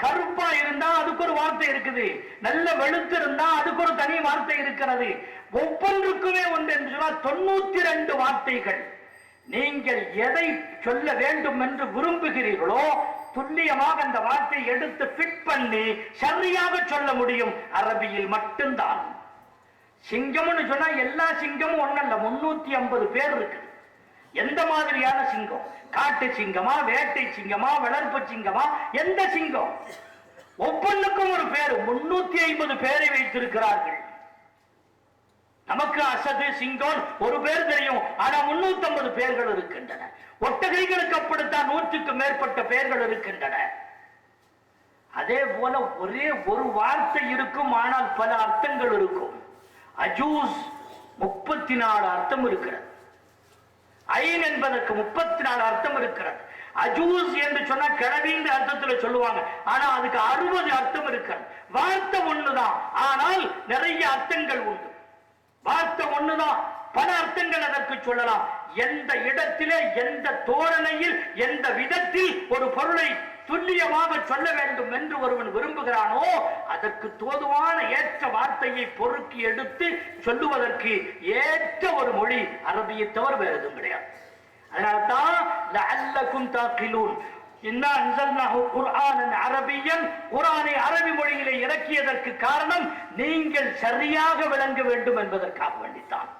கருப்பா இருந்தா அதுக்கு ஒரு வார்த்தை இருக்குது. நல்ல வெளுத்து இருந்தா அதுக்கு ஒரு தனி வார்த்தை இருக்கிறது. ஒவ்வொன்றுக்குமே ஒன்று என்று சொன்னால் 92 வார்த்தைகள். நீங்கள் எதை சொல்ல வேண்டும் என்று விரும்புகிறீர்களோ துல்லியமாக அந்த வார்த்தையை எடுத்து ஃபிட் பண்ணி சரியாக சொல்ல முடியும் அரபியில் மட்டும்தான். சிங்கம்னு சொன்னா எல்லா சிங்கமும் ஒண்ணல்ல, 350 பேர் இருக்கு. எந்த மாதிரியான சிங்கம்? காட்டு சிங்கமா, வேட்டை சிங்கமா, வளர்ப்பு சிங்கமா, எந்த சிங்கம்? ஒவ்வொன்றுக்கும் ஒரு பேரு. 350 பேரை வைத்திருக்கிறார்கள். நமக்கு அசது, சிங்கம் ஒரு பேர் தெரியும், ஆனா 350 பேர்கள் இருக்கின்றன. ஒட்டகைகளுக்கு அப்படித்தான் 100க்கு மேற்பட்ட பெயர்கள் இருக்கின்றன. அதே போல ஒரே ஒரு வார்த்தை இருக்கும், ஆனால் பல அர்த்தங்கள் இருக்கும். அஜூஸ் 34 அர்த்தம் இருக்கிறது. ஐன் என்பதற்கு 34 அர்த்தம் இருக்கிறது. அஜூஸ் என்று சொன்னா கிழவின்ற அர்த்தத்துல சொல்லுவாங்க, ஆனா அதுக்கு 60 அர்த்தம் இருக்கிறது. வார்த்தை ஒண்ணுதான், ஆனால் நிறைய அர்த்தங்கள் உண்டு. வார்த்தை ஒண்ணுதான், பல அர்த்தங்கள் அதற்கு சொல்லலாம். எந்த இடத்திலே, எந்த தோரணையில், எந்த விதத்தில் ஒரு பொருளை துல்லியமாக சொல்ல வேண்டும் என்று ஒருவன் விரும்புகிறானோ அதற்கு தோதுவான ஏற்ற வார்த்தையை பொறுக்கி எடுத்து சொல்லுவதற்கு ஏற்ற ஒரு மொழி அரபியை தவிர வேறு எதுவும் கிடையாது. அதனால்தான் லஅல்லகும் தாகிலூன், இன்னா அன்ஸல்னாஹு குர்ஆனன் அரபியன், குர்ஆனை அரபி மொழியிலே இறக்கியதற்கு காரணம் நீங்கள் சரியாக விளங்க வேண்டும் என்பதற்காக வேண்டித்தான்.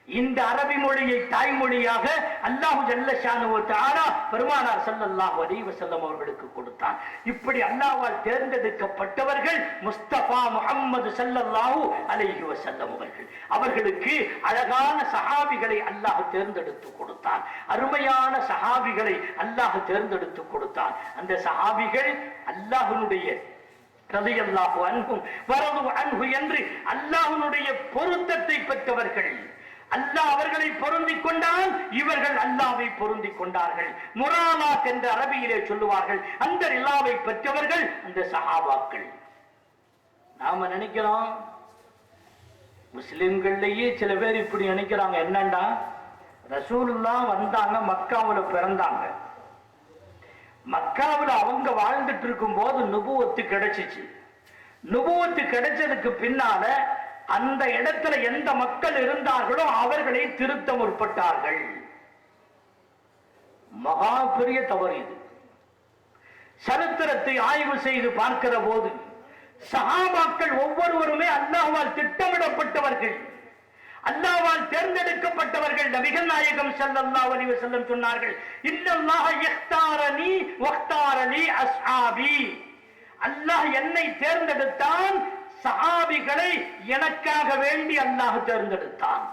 இந்த அரபி மொழியை தாய்மொழியாக அல்லாஹு ஜல்ல ஷானுஹு வ தஆலா பெருமானார் ஸல்லல்லாஹு அலைஹி வஸல்லம் அவர்களுக்கு கொடுத்தான். இப்படி அல்லாஹ்வால் தேர்ந்தெடுக்கப்பட்டவர்கள் முஸ்தபா முஹம்மது ஸல்லல்லாஹு அலைஹி வஸல்லம் அவர்கள். அவர்களுக்கு அழகான சஹாபிகளை அல்லாஹ் தேர்ந்தெடுத்து கொடுத்தான். அருமையான சஹாபிகளை அல்லாஹ் தேர்ந்தெடுத்து கொடுத்தான். அந்த சஹாபிகள் அல்லாஹ்வுடைய ரலியல்லாஹு அன்ஹும் வரது அன்ஹு என்று அல்லாஹ்வுடைய பொருத்தத்தை பெற்றவர்கள். அல்லாஹ் அவர்களை பொருந்திக் கொண்டான், இவர்கள் அல்லாஹ்வை பொருந்திக் கொண்டார்கள். முராலாத் என்ற அரபியிலே சொல்லுவார்கள். அந்த ரிலாவை பெற்றவர்கள் அந்த சஹாபாக்கள். நாம நினைக்கிறோம், முஸ்லிம்கள்லயே சில பேர் இப்படி நினைக்கிறாங்க. என்னண்டா, ரசூலுல்லாஹ் வந்தாங்க, மக்காவுல பிறந்தாங்க, மக்காவுல அவங்க வாழ்ந்துட்டு இருக்கும் போது நுபுவத்து கிடைச்சிச்சு. நுபுவத்து கிடைச்சதுக்கு பின்னால அந்த இடத்துல எந்த மக்கள் இருந்தார்களோ அவர்களை திருத்த முற்பட்டார்கள். மகா பெரிய தவறு இது. சரித்திரத்தை ஆய்வு செய்து பார்க்கிற போது சஹாபாக்கள் ஒவ்வொருவருமே அல்லாஹ்வால் திட்டமிடப்பட்டவர்கள், அல்லாஹ்வால் தேர்ந்தெடுக்கப்பட்டவர்கள். நபிகள் நாயகம் ஸல்லல்லாஹு அலைஹி வஸல்லம் சொன்னார்கள், இன்னல்லாஹ யக்தாரனி வக்தாரலி அஸ்ஹாபி. அல்லாஹ் என்னை தேர்ந்தெடுத்தான், சஹாபிகளை எனக்காக வேண்டி அல்லாஹ் தேர்ந்தெடுத்தான்.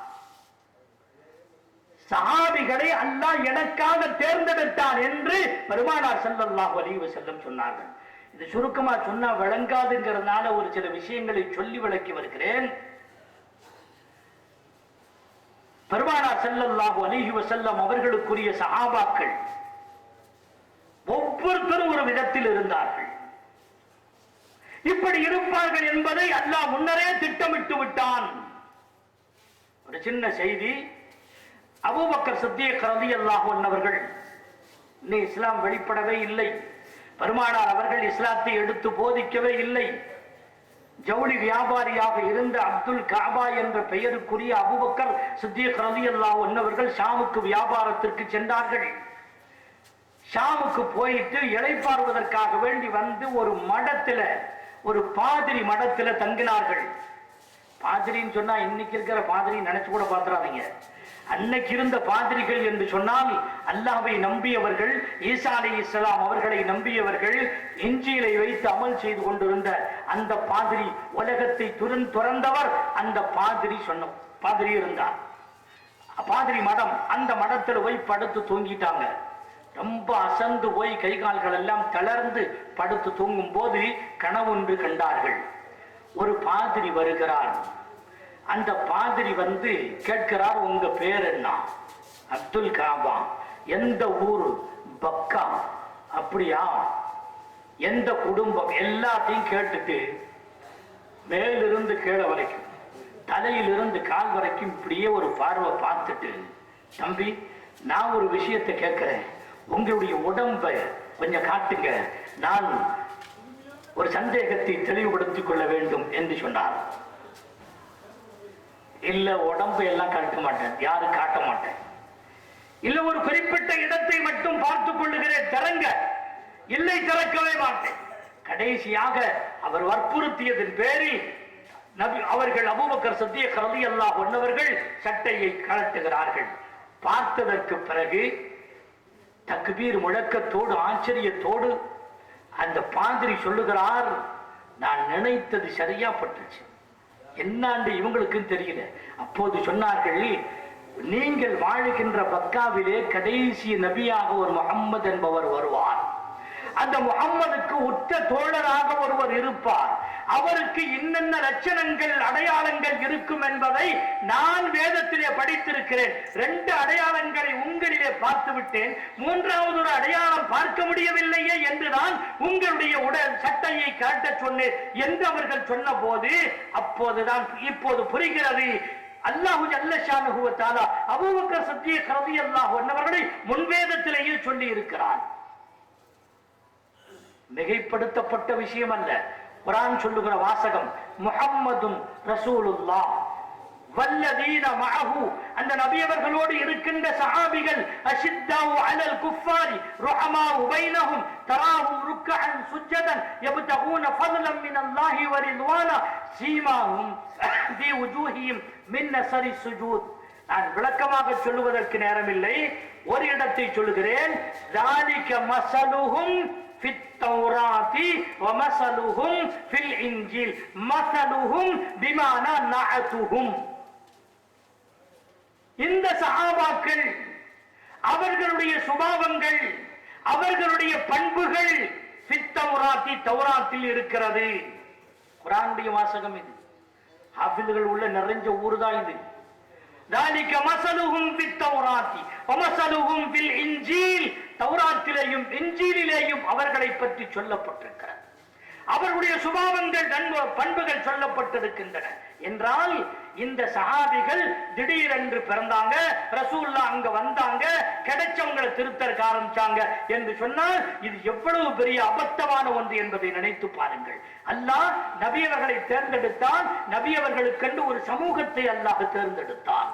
சஹாபிகளை அல்லாஹ் எனக்காக தேர்ந்தெடுத்தான் என்று பெருமானார் ஸல்லல்லாஹு அலைஹி வஸல்லம் சொன்னார்கள். இது சுருக்கமா சொன்னா விளங்காதுங்கிறதுனால ஒரு சில விஷயங்களை சொல்லி விளக்கி வருகிறேன். பெருமானார் ஸல்லல்லாஹு அலைஹி வஸல்லம் அவர்களுக்குரிய சஹாபாக்கள் ஒவ்வொருத்தரும் ஒரு விதத்தில் இருந்தார்கள். இப்படி இருப்பார்கள் என்பதை அல்லாஹ் முன்னரே திட்டமிட்டு விட்டான். ஒரு சின்ன செய்தி. அபூபக்கர் சித்தீக் ரலியல்லாஹு அன்ஹு அவர்கள் இன்னும் இஸ்லாம் வெளிப்படவே இல்லை. பெருமானார் அவர்கள் இஸ்லாத்தை எடுத்து போதிக்கவே இல்லை. ஜவுளி வியாபாரியாக இருந்த அப்துல் காபா என்ற பெயருக்குரிய அபூபக்கர் சித்தீக் ரலியல்லாஹு அன்ஹு அவர்கள் ஷாமுக்கு வியாபாரத்திற்கு சென்றார்கள். ஷாமுக்கு போயிட்டு இளைப்பாறுவதற்காக வேண்டி வந்து ஒரு மடத்துல, ஒரு பாதிரி மடத்துல தங்கினார்கள். பாதிரின்னு சொன்னா இன்னைக்கு இருக்கிற பாதிரி நினைச்சு கூட பார்த்துறாதீங்க. அன்னைக்கு இருந்த பாதிரிகள் என்று சொன்னால் அல்லாஹ்வை நம்பியவர்கள், ஈசா அலைஹிஸ்ஸலாம் அவர்களை நம்பியவர்கள், இஞ்சிலை வைத்து அமல் செய்து கொண்டிருந்த அந்த பாதிரி, உலகத்தை துறந்தவர். அந்த பாதிரி பாதிரி இருந்தார். பாதிரி மடம், அந்த மடத்தில் போய் படுத்து தூங்கிட்டாங்க. ரொம்ப அசந்து போய் கை கால்கள் எல்லாம் தளர்ந்து படுத்து தூங்கும் போது கனவொன்று கண்டார்கள். ஒரு பாதிரி வருகிறார். அந்த பாதிரி வந்து கேட்கிறார், உங்க பேர் என்ன? அப்துல் காபா. எந்த ஊரு? பக்கா. அப்படியா? எந்த குடும்பம்? எல்லாத்தையும் கேட்டுட்டு மேலிருந்து கீழே வரைக்கும், தலையிலிருந்து கால் வரைக்கும் இப்படியே ஒரு பார்வை பார்த்துட்டு, தம்பி நான் ஒரு விஷயத்தை கேட்கிறேன், உங்களுடைய உடம்பை கொஞ்சம் காட்டுங்க, நான் ஒரு சந்தேகத்தை தெளிவுபடுத்திக் கொள்ள வேண்டும் என்று சொன்னார். இல்ல, உடம்பு எல்லாம் காட்ட மாட்டேன், யாரும் காட்ட மாட்டேன். இல்ல, ஒரு குறிப்பிட்ட இடத்தை மட்டும் பார்த்துக் கொள்ளுகிறேன், திறங்க. இல்லை, திறக்கவே மாட்டேன். கடைசியாக அவர் வற்புறுத்தியதன் பேரில் அவர்கள் அபூபக்கர் சித்தீக் ரலியல்லாஹு அன்ஹு அவர்கள் சட்டையை கழட்டுகிறார்கள். பார்த்ததற்கு பிறகு தக்பீர் முழக்கத்தோடு, ஆச்சரியத்தோடு அந்த பாதிரி சொல்லுகிறார், நான் நினைத்தது சரியா பட்டுச்சு. என்னாண்டு இவங்களுக்கும் தெரியல. அப்போது சொன்னார்கள், நீங்கள் வாழுகின்ற பக்காவிலே கடைசி நபியாக ஒரு முஹம்மது என்பவர் வருவார். அந்த முஹம்மதுக்கு உற்ற தோழராக ஒருவர் இருப்பார். அவருக்கு இன்னென்ன லட்சணங்கள், அடையாளங்கள் இருக்கும் என்பதை நான் வேதத்திலே படித்திருக்கிறேன். 2 அடையாளங்களை உங்களிலே பார்த்து விட்டேன். 3வது ஒரு அடையாளம் பார்க்க முடியவில்லையே என்றுதான் உங்களுடைய உடல் சட்டையை காட்ட சொன்னேன் என்று அவர்கள் சொன்ன போது, அப்போதுதான் இப்போது புரிகிறது, அல்லாஹு ஜல்ல ஷானுஹு வ தஆலா அபூபக்கர் சித்தீக் ரலியல்லாஹு அன்ஹு அவர்களை முன்வேதத்திலேயே சொல்லி இருக்கிறார். மிகைப்படுத்தப்பட்ட விஷயம் அல்ல. குர்ஆன் சொல்லுகிற வாசகம், முஹம்மதுன் ரசூலுல்லாஹ் வல்லதீன மஅஹு, அந்த நபி அவர்களோடு இருக்கின்ற சஹாபிகள், அஷித்தாஉ அலல் குஃபாரி ருஹமாஉ பைனஹும் தராஹும் ருக்கஅன் சுஜ்ஜதன் யப்தகூன ஃபضலன் மினல்லாஹி வ ரிضவானா சீமாஹும் ஃபீ வுஜூஹிஹிம் மின் நஸரி சுஜூத். நான் விளக்கமாக சொல்லுவதற்கு நேரமில்லை, ஒரு இடத்தை சொல்லுகிறேன். ذَلِكَ مَثَلُهُمْ فِي التَّوْرَاةِ وَمَثَلُهُمْ فِي الْإِنْجِيلِ مَثَلُهُمْ بِمَعْنَى نَعْتُهُمْ. இந்த சஹாபாக்கள் அவர்களுடைய சுபாவங்கள், அவர்களுடைய பண்புகள் ஃபித்தௌராத்தி தௌராத்தில் இருக்கிறது. குர்ஆனுடைய வாசகம் இது. ஹாஃபில்கள் உள்ள நிறைஞ்ச ஊர்தான் இது. ذَلِكَ مَثَلُهُمْ فِي التَّوْرَاةِ وَمَثَلُهُمْ فِي الْإِنْجِيلِ தௌராத்திலேயும் இன்ஜீலிலேயும் அவர்களை பற்றி சொல்லப்பட்டிருக்கிறது. அவர்களுடைய சுபாவங்கள் பண்புகள் சொல்லப்பட்டிருக்கின்றன. என்றால் இந்த சஹாபிகள் திடீரென்று பிறந்தாங்க, ரசூலுல்லாஹ் அங்க வந்தாங்க, கிடைச்சவங்களை திருத்தற்க ஆரம்பிச்சாங்க என்று சொன்னால் இது எவ்வளவு பெரிய அபத்தமான ஒன்று என்பதை நினைத்து பாருங்கள். அல்லாஹ் நபி அவர்களை தேர்ந்தெடுத்தான், நபி அவர்களுக்கென்று ஒரு சமூகத்தை அல்லாஹ் தேர்ந்தெடுத்தான்.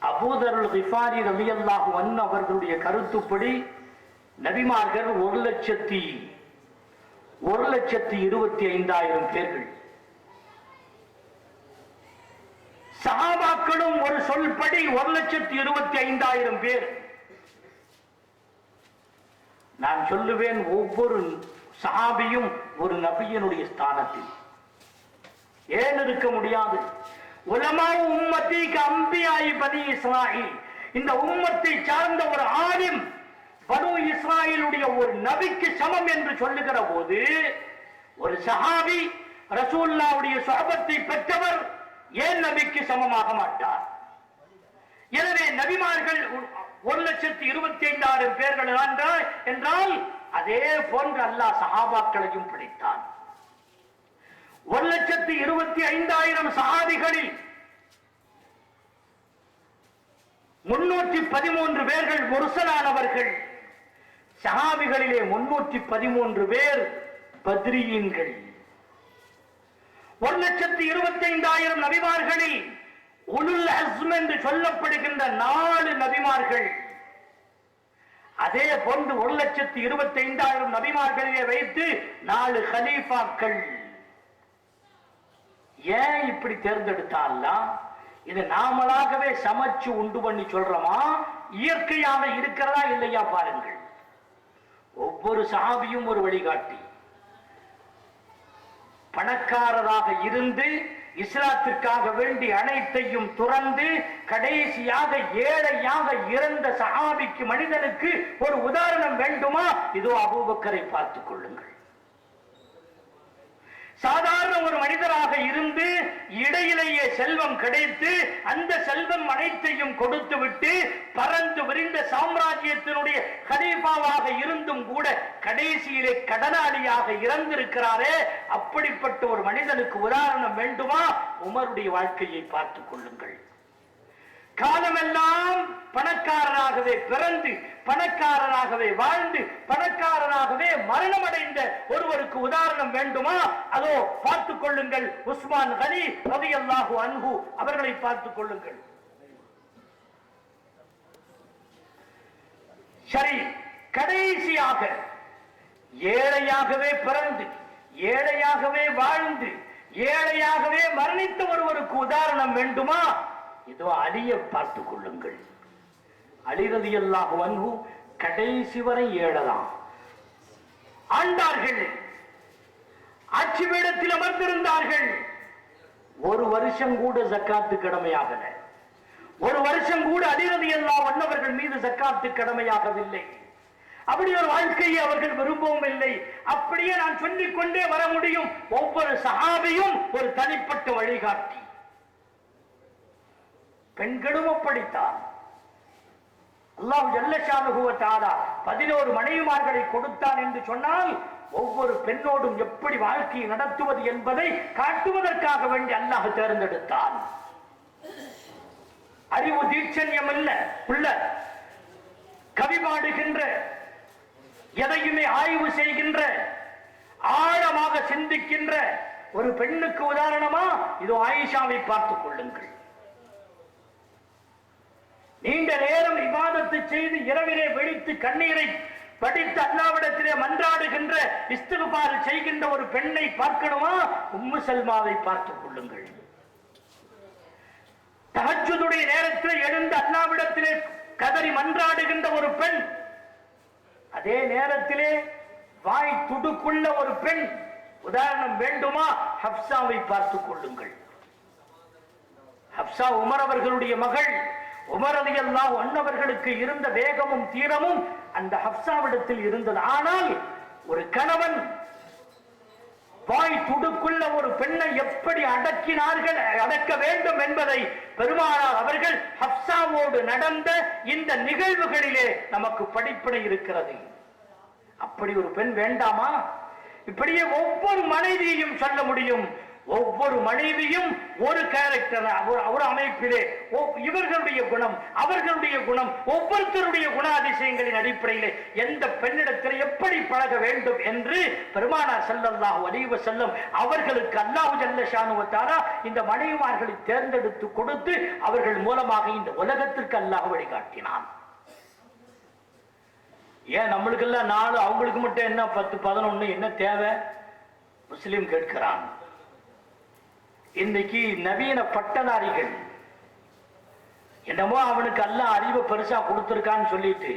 அபூதர் கிஃபாரி ரலியல்லாஹு அன்ஹு அவர்களுடைய கருத்துப்படி நபிமார்கள் 1,25,000 பேர்கள். சஹாபாக்களும் ஒரு சொல்படி 1,25,000 பேர். நான் சொல்லுவேன், ஒவ்வொரு சஹாபியும் ஒரு நபியினுடைய ஸ்தானத்தில். ஏன் இருக்க முடியாது? உலமா உம்மத்தி அம்பியாயி பனி இஸ்ராயில், இந்த உம்மத்தை சார்ந்த ஒரு ஆலிம் பனு இஸ்ராயிலுடைய ஒரு நபிக்கு சமம் என்று சொல்லுகிற போது, ஒரு சஹாபி ரசூலுல்லாஹ்வுடைய சுஹபத்தை பெற்றவர் ஏன் நபிக்கு சமமாக மாட்டார்? எனவே நபிமார்கள் 1,25,000 பேர்கள் என்றால் அதே போன்று அல்லாஹ் சஹாபாக்களையும் படைத்தான். 1,25,000 சஹாபிகளில் 313 பேர்கள் முர்சலானவர்கள். சஹாபிகளிலே 313 பேர் பத்ரியீன்கள். 1,25,000 நபிமார்களில் உலுல் அஸ்ம் என்று சொல்லப்படுகின்ற 4 நபிமார்கள். அதே போன்று 1,25,000 நபிமார்களிலே வைத்து 4 கலீஃபாக்கள். ஏன் இப்படி தேர்ந்தெடுத்தாலாம்? இது நாமளாகவே சமைச்சு உண்டு பண்ணி சொல்றோமா, இயற்கையாக இருக்கிறதா இல்லையா பாருங்கள். ஒவ்வொரு சஹாபியும் ஒரு வழிகாட்டி. பணக்காரராக இருந்து இஸ்லாத்திற்காக வேண்டி அனைத்தையும் துறந்து கடைசியாக ஏழையாக இறந்த சஹாபிக்கு, மனிதனுக்கு ஒரு உதாரணம் வேண்டுமா? இதோ அபூபக்கரை பார்த்துக் கொள்ளுங்கள். சாதாரண ஒரு மனிதராக இருந்து இடையிலேயே செல்வம் கிடைத்து அந்த செல்வம் அனைத்தையும் கொடுத்து விட்டு பறந்து விரிந்த சாம்ராஜ்யத்தினுடைய கலீஃபாவாக இருந்தும் கூட கடைசியிலே கடனாளியாக இறந்திருக்கிறாரே, அப்படிப்பட்ட ஒரு மனிதனுக்கு உதாரணம் வேண்டுமா? உமருடைய வாழ்க்கையை பார்த்துக் கொள்ளுங்கள். காலமெல்லாம் பணக்காரராகவே பிறந்து பணக்காரராகவே வாழ்ந்து பணக்காரராகவே மரணம் அடைந்த ஒருவருக்கு உதாரணம் வேண்டுமா? அதோ பார்த்துக் கொள்ளுங்கள், உஸ்மான் கனி ரலியல்லாஹு அன்ஹு அவர்களை பார்த்துக் கொள்ளுங்கள். சரி, கடைசியாக ஏழையாகவே பிறந்து ஏழையாகவே வாழ்ந்து ஏழையாகவே மரணித்த ஒருவருக்கு உதாரணம் வேண்டுமா? இதோ அலியை பார்த்துக் கொள்ளுங்கள். அலி ரலியல்லாஹு அன்ஹு கடைசி வரை ஏழலாம் ஆண்டார்கள், ஆட்சி பீடத்தில் அமர்ந்திருந்தார்கள். ஒரு வருஷம் கூட ஜக்காத்து கடமையாகல. ஒரு வருஷம் கூட அலி ரலியல்லாஹு அன்ஹு அவர்கள் மீது ஜக்காத்து கடமையாகவில்லை. அப்படி ஒரு வாழ்க்கையை அவர்கள் விரும்பவும் இல்லை. அப்படியே நான் சொல்லிக் கொண்டே வர முடியும். ஒவ்வொரு சஹாபியும் ஒரு தனிப்பட்ட வழிகாட்டி. பெண்களும் அப்படித்தான். அல்லாஹ் ஜல்ல ஷானுஹு வ தஆலா 11 மனைவிமார்களை கொடுத்தான் என்று சொன்னால் ஒவ்வொரு பெண்ணோடும் எப்படி வாழ்க்கையை நடத்துவது என்பதை காட்டுவதற்காக வேண்டி அல்லாஹ் தேர்ந்தெடுத்தான். அறிவு தீட்சண்யம் இல்ல உள்ள கவி பாடுகின்ற, எதையுமே ஆய்வு செய்கின்ற, ஆழமாக சிந்திக்கின்ற ஒரு பெண்ணுக்கு உதாரணமா இதோ ஆயிஷாவை பார்த்துக் கொள்ளுங்கள். நீண்ட நேரம் இபாதத்து செய்து இரவிலே வெடித்து கண்ணீரை படித்து அல்லாஹ்விடத்திலே மன்றாடுகின்ற இஸ்திக்பார் செய்கின்ற ஒரு பெண்ணை பார்க்கணுமா? உம்மு சல்மாவை பார்த்துக் கொள்ளுங்கள். தஹஜ்ஜுதுடைய நேரத்தில் எழுந்து அல்லாஹ்விடத்திலே கதறி மன்றாடுகின்ற ஒரு பெண், அதே நேரத்திலே வாய் துடுக்குள்ள ஒரு பெண். உதாரணம் வேண்டுமா? ஹப்சாவை பார்த்துக் கொள்ளுங்கள். ஹப்சா உமர் அவர்களுடைய மகள். உமர் ரலியல்லாஹு அன்ஹு அவர்களுக்கு இருந்த வேகமும் தீரமும் அந்த ஹப்சாவிடத்தில் இருந்தது. ஆனால் ஒரு கணவன் வாய் துடுக்குள்ள ஒரு பெண்ணை எப்படி அடக்க வேண்டும் என்பதை பெருமானார் அவர்கள் ஹப்சாவோடு நடந்த இந்த நிகழ்வுகளிலே நமக்கு படிப்பினை இருக்கிறது. அப்படி ஒரு பெண் வேண்டாமா? இப்படியே ஒவ்வொரு மனைவியையும் சொல்ல முடியும். ஒவ்வொரு மனைவியும் ஒரு கேரக்டர், ஒரு அமைப்பிலே இவர்களுடைய குணம், அவர்களுடைய குணம், ஒவ்வொருத்தருடைய குணாதிசயங்களின் அடிப்படையிலே எந்த பெண்ணிடத்தில் எப்படி பழக வேண்டும் என்று பெருமானார் ஸல்லல்லாஹு அலைஹி வஸல்லம் அவர்களுக்கு அல்லாஹ் ஜல்ல ஷானஹு வ தஆலா இந்த மனைவிமார்களை தேர்ந்தெடுத்து கொடுத்து அவர்கள் மூலமாக இந்த உலகத்திற்கு அல்லாஹ் வழிகாட்டினான். ஏன் நம்மளுக்கு எல்லாம் 4, அவங்களுக்கு மட்டும் என்ன 10, 11 என்ன தேவை? முஸ்லிம் கேட்கிறான். இன்னைக்கு நவீன பட்டதாரிகள் என்னமோ அவனுக்கு அல்லாஹ் அறிவை பெருசா கொடுத்திருக்கான்னு சொல்லிட்டு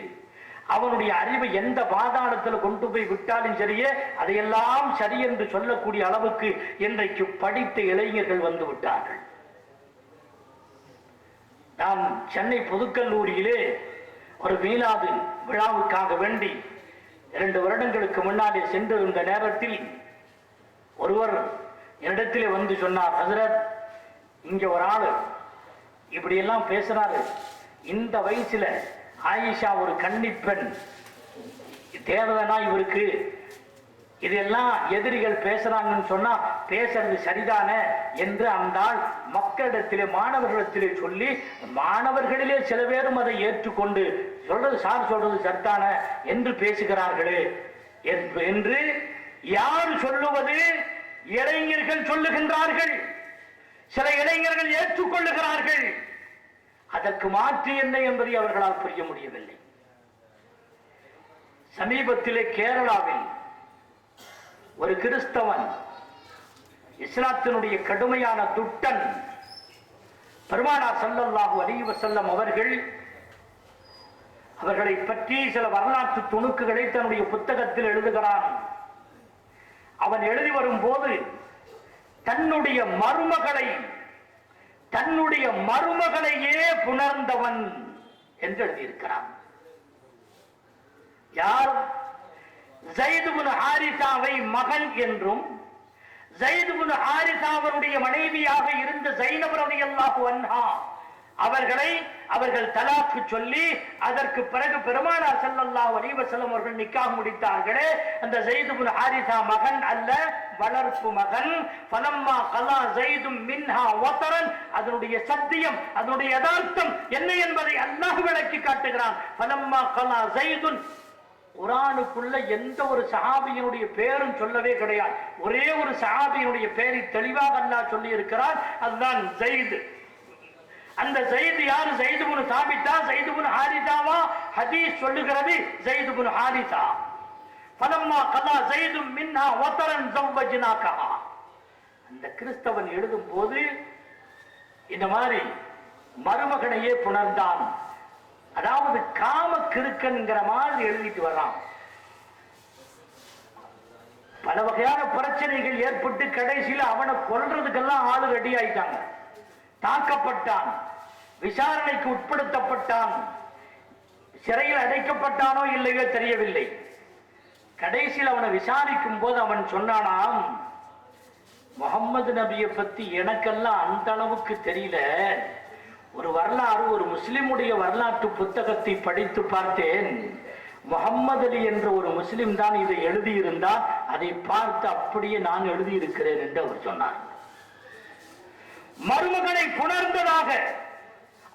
அவனுடைய அறிவை எந்த பாதாளத்தில் கொண்டு போய் விட்டாலும் சரியே அதையெல்லாம் சரி என்று சொல்லக்கூடிய அளவுக்கு இன்றைக்கு படித்த இளைஞர்கள் வந்து விட்டார்கள். நான் சென்னை பொதுக்கல்லூரியிலே ஒரு மீலாது விழாவுக்காக வேண்டி 2 வருடங்களுக்கு முன்னாலே சென்றிருந்த நேரத்தில் ஒருவர் என்னிடத்திலே வந்து சொன்னார், ஹஜ்ரத், இங்க ஒரு ஆளு இப்படி எல்லாம் பேசுறாரு, இந்த வயசுல ஆயிஷா ஒரு கன்னிப்பெண், தேவைதானா இவருக்கு? இதெல்லாம் எதிரிகள் பேசுறாங்கன்னு சொன்னா பேசுறது சரிதானே என்று அந்த மக்களிடத்திலே மாணவர்களிடத்திலே சொல்லி மாணவர்களிலே சில பேரும் அதை ஏற்றுக்கொண்டு சொல்றது சார் சொல்றது சரிதான என்று பேசுகிறார்களே என்று யார் சொல்லுவது? இளைஞர்கள் சொல்லுகின்றார்கள். சில இளைஞர்கள் ஏற்றுக்கொள்ளுகிறார்கள். அதற்கு மாற்று என்ன என்பதை அவர்களால் புரிய முடியவில்லை. சமீபத்திலே கேரளாவில் ஒரு கிறிஸ்தவன், இஸ்லாத்தினுடைய கடுமையான துட்டன், பெருமானார் ஸல்லல்லாஹு அலைஹி வஸல்லம் அவர்களை பற்றி சில வரலாற்று துணுக்குகளை தன்னுடைய புத்தகத்தில் எழுதுகிறான். அவன் எழுதி வரும் போது தன்னுடைய மருமகளையே புணர்ந்தவன் என்று எழுதியிருக்கிறான். யார்? ஸைத் இப்னு ஹாரிஸாவை மகன் என்றும் ஸைத் இப்னு ஹாரிஸாவுடைய மனைவியாக இருந்த ஸைனப் ரலியல்லாஹு அன்ஹா அவர்கள் தலாக்கு சொல்லி அதற்கு பிறகு பெருமானார் ஸல்லல்லாஹு அலைஹி வஸல்லம் அவர்கள் நிக்காஹ் முடித்தார்களே, அந்த ஸைத் இப்னு ஹாரிஸா மகன் அல்ல, வளர்ப்பு மகன். ஃபலம்மா கலா ஸைதும் மின்ஹா வதரன், அதனுடைய சத்தியம், அதனுடைய யதார்த்தம் என்ன என்பதை அல்லாஹ் விளக்கி காட்டுகிறான். ஃபலம்மா கலா ஸைதுன், குர்ஆனுக்குள்ள எந்த ஒரு சஹாபியினுடைய பேரும் சொல்லவே கிடையாது. ஒரே ஒரு சஹாபியினுடைய பெயரை தெளிவாக அல்லாஹ் சொல்லி இருக்கிறார், அதுதான் ஸைத். அந்த ஸைத் யார்? ஸைத் இப்னு சாபித்தா, ஸைத் இப்னு ஹாரிஸாவா? ஹதீஸ் சொல்லுகிறது ஸைத் இப்னு ஹாரிஸா. ஃபலம்மா கலா ஸைதும் மின்ஹா வதரன் ஸவ்வஜ்னாகஹா. அந்த கிறிஸ்தவன் எழுதும் போது இந்த மாதிரி மருமகனையே புணர்ந்தான், அதாவது காம கிறுக்கன்ங்கிற மாதிரி எழுதிட்டு வர்றான். பல வகையான பிரச்சனைகள் ஏற்பட்டு கடைசியில் அவனை கொல்றதுக்கெல்லாம் ஆளு ரெடி ஆயிட்டாங்க. தாக்கப்பட்டான், விசாரணைக்கு உட்படுத்தப்பட்டான், சிறையில் அடைக்கப்பட்டானோ இல்லையோ தெரியவில்லை. கடைசியில் அவனை விசாரிக்கும் போது அவன் சொன்னானாம், முகம்மது நபியை பத்தி எனக்கெல்லாம் அந்த அளவுக்கு தெரியல, ஒரு வரலாறு, ஒரு முஸ்லிமுடைய வரலாற்று புத்தகத்தை படித்து பார்த்தேன், முகம்மது அலி என்ற ஒரு முஸ்லிம் தான் இதை எழுதியிருந்தார், அதை பார்த்து அப்படியே நான் எழுதியிருக்கிறேன் என்று அவர் சொன்னார். மருமகனை புணர்ந்ததாக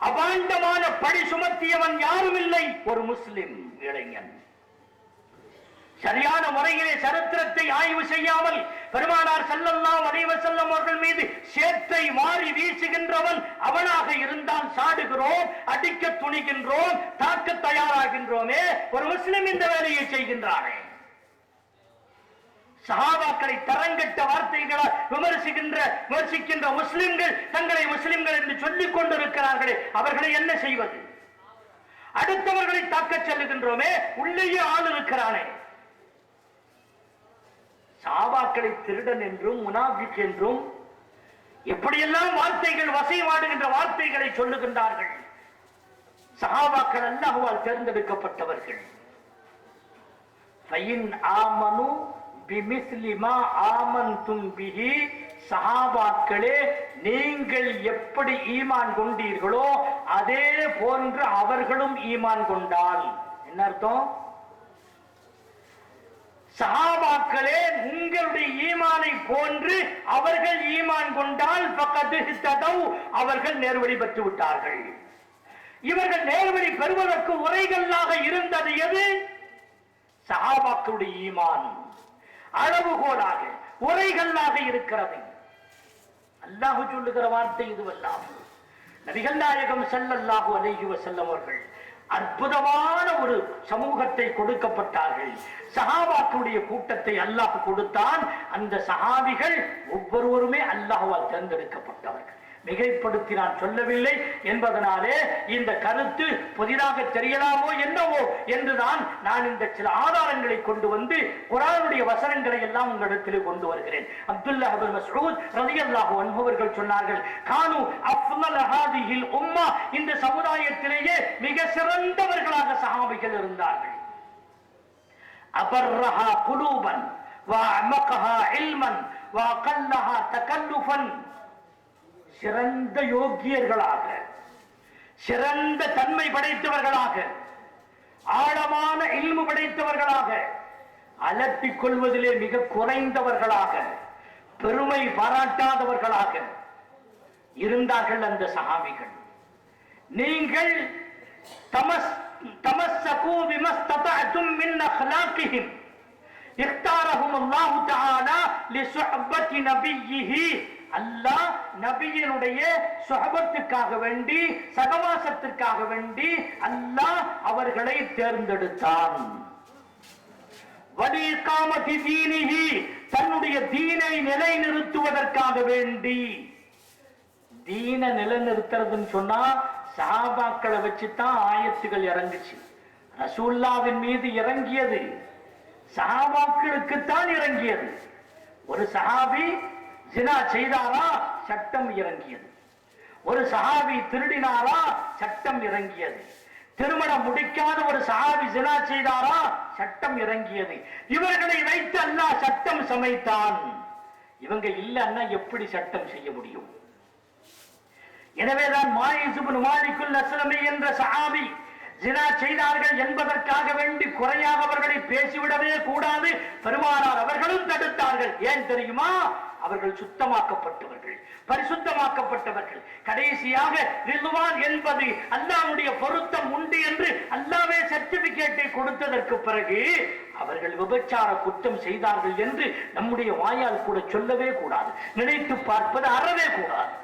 அபாண்டமான பழி சுமத்தியவன் யாரும் இல்லை, ஒரு முஸ்லிம் இளைஞன். சரியான முறையிலே சரித்திரத்தை ஆய்வு செய்யாமல் பெருமானார் ஸல்லல்லாஹு அலைஹி வஸல்லம் அவர்கள் மீது சேற்றை வாரி வீசுகின்றவன் அவனாக இருந்தால் சாடுகிறோம், அடிக்க துணிகின்றோம், தாக்க தயாராகின்றோமே. ஒரு முஸ்லிம் இந்த வேலையை செய்கின்றானே. சஹாபாக்களை தரங்கட்ட வார்த்தைகளால் விமர்சிக்கின்ற முஸ்லிம்கள் தங்களை முஸ்லிம்கள் என்று சொல்லிக் கொண்டிருக்கிறார்களே, அவர்களை என்ன செய்வது? அடுத்தவர்களை தாக்க செல்லுகின்றோமே, உள்ளேயே ஆள் இருக்கிறானே. சஹாபாக்களை திருடன் என்றும் முனாஃபிக் என்றும் எப்படியெல்லாம் வார்த்தைகள் வசைவாடுகின்ற வார்த்தைகளை சொல்லுகின்றார்கள். சஹாபாக்கள் அல்லாஹ்வால் தேர்ந்தெடுக்கப்பட்டவர்கள். ஃபைன் ஆமனு பிமிஸ்லி மா ஆமன்தும் பிஹி, சஹாபாக்களே நீங்கள் எப்படி ஈமான் கொண்டீர்களோ அதே போன்று அவர்களும் ஈமான் கொண்டால். என்ன அர்த்தம்? சஹாபாக்களே உங்களுடைய ஈமானை போன்று அவர்கள் ஈமான் கொண்டால் ஃபகத் இஹ்ததவ், அவர்கள் நேர்வழி பெற்று விட்டார்கள். இவர்கள் நேர்வழி பெறுவதற்கு உரைகளாக இருந்தது எது? சஹாபாக்களுடைய ஈமான் அளவுகோலாக உரைகளாக இருக்கிறது. அல்லாஹ் சொல்லுகிற வார்த்தை இதுவெல்லாம். நபிகள் நாயகம் ஸல்லல்லாஹு அலைஹி வஸல்லம் அவர்கள் அற்புதமான ஒரு சமூகத்தை கொடுக்கப்பட்டார்கள். சஹாபாக்களுடைய கூட்டத்தை அல்லாஹ் கொடுத்தான். அந்த சஹாபிகள் ஒவ்வொருவருமே அல்லாஹ்வால் தேர்ந்தெடுக்கப்பட்டவர்கள். மிகைப்படுத்தி நான் சொல்லவில்லை என்பதனாலே இந்த கருத்து புதிதாக தெரியலாமோ என்னவோ என்றுதான் நான் இந்த சில ஆதாரங்களை கொண்டு வந்து குர்ஆனுடைய வசனங்களை எல்லாம் உங்களிடத்தில் கொண்டு வருகிறேன். அப்துல்லாஹ் இப்னு மஸ்ஊத் ரலியல்லாஹு அன்ஹு அவர்கள் சொன்னார்கள், கானு அஃலல் ஹாதிஹில் உம்மா, இந்த சமுதாயத்திலேயே மிக சிறந்தவர்களாக சஹாபிகள் இருந்தார்கள். அபர்ரஹா குலூபன் வ அமகஹா இல்மன் வ அகல்லஹா தகல்லுஃபன், சிறந்த யோகியர்களாக, சிறந்த தன்மை படைத்தவர்களாக, ஆழமான இல்மு படைத்தவர்களாக, அலட்டிக் கொள்வதிலே மிக குறைந்தவர்களாக, பெருமை பாராட்டாதவர்களாக இருந்தார்கள் அந்த சஹாபிகள். நீங்கள் தமஸ்ஸகு பிமஸ்ததஅதும் மின் அக்லாகிஹிம் இக்தாரஹும் அல்லாஹு தஆலா லிசுஹபத்தி நபியிஹி, அல்லாஹ் நபியினுடைய சுஹபத்துக்காக வேண்டி, சகவாசத்திற்காக வேண்டி அல்லாஹ் அவர்களை தேர்ந்தெடுத்தான். வலிகாமத்தி தீனிஹி, தன்னுடைய தீனை நிலைநிறுத்துவதற்காக வேண்டி. தீன நிலைநிறுத்துறதுன்னு சொன்னா சஹாபாக்களை வச்சுதான் ஆயத்துகள் இறங்குச்சு. ரசூலுல்லாஹ்வின் மீது இறங்கியது சஹாபாக்களுக்குத்தான் இறங்கியது. ஒரு சஹாபி ஜினா செய்தாரா, சட்டம் இறங்கியது. ஒரு சஹாபி திருடினாரா, சட்டம் இறங்கியது. திருமணம் முடிக்காத ஒரு சஹாபி ஜினா செய்தாரா, சட்டம் இறங்கியது. இவர்களை வைத்து அல்லாஹ் சட்டம் சமைத்தான். இவங்க இல்லன்னா எப்படி சட்டம் செய்ய முடியும்? எனவேதான் மாயிஸ் இப்னு மாலிக்குல் அஸ்லமி என்ற சஹாபி ஜினா செய்தார்கள் என்பதற்காக வேண்டி குறையாக அவர்களை பேசிவிடவே கூடாது. பெருமானார் அவர்களும் தடுத்தார்கள். ஏன் தெரியுமா? அவர்கள் சுத்தமாக்கப்பட்டவர்கள், பரிசுத்தமாக்கப்பட்டவர்கள். கடைசியாக ரிதுவான் என்பது அல்லாஹ்வுடைய பொருத்தம் உண்டு என்று அல்லாஹ்வே சர்டிபிகேட்டை கொடுத்ததற்கு பிறகு அவர்கள் விபச்சார குற்றம் செய்தார்கள் என்று நம்முடைய வாயால் கூட சொல்லவே கூடாது, நினைத்து பார்ப்பது அறவே கூடாது.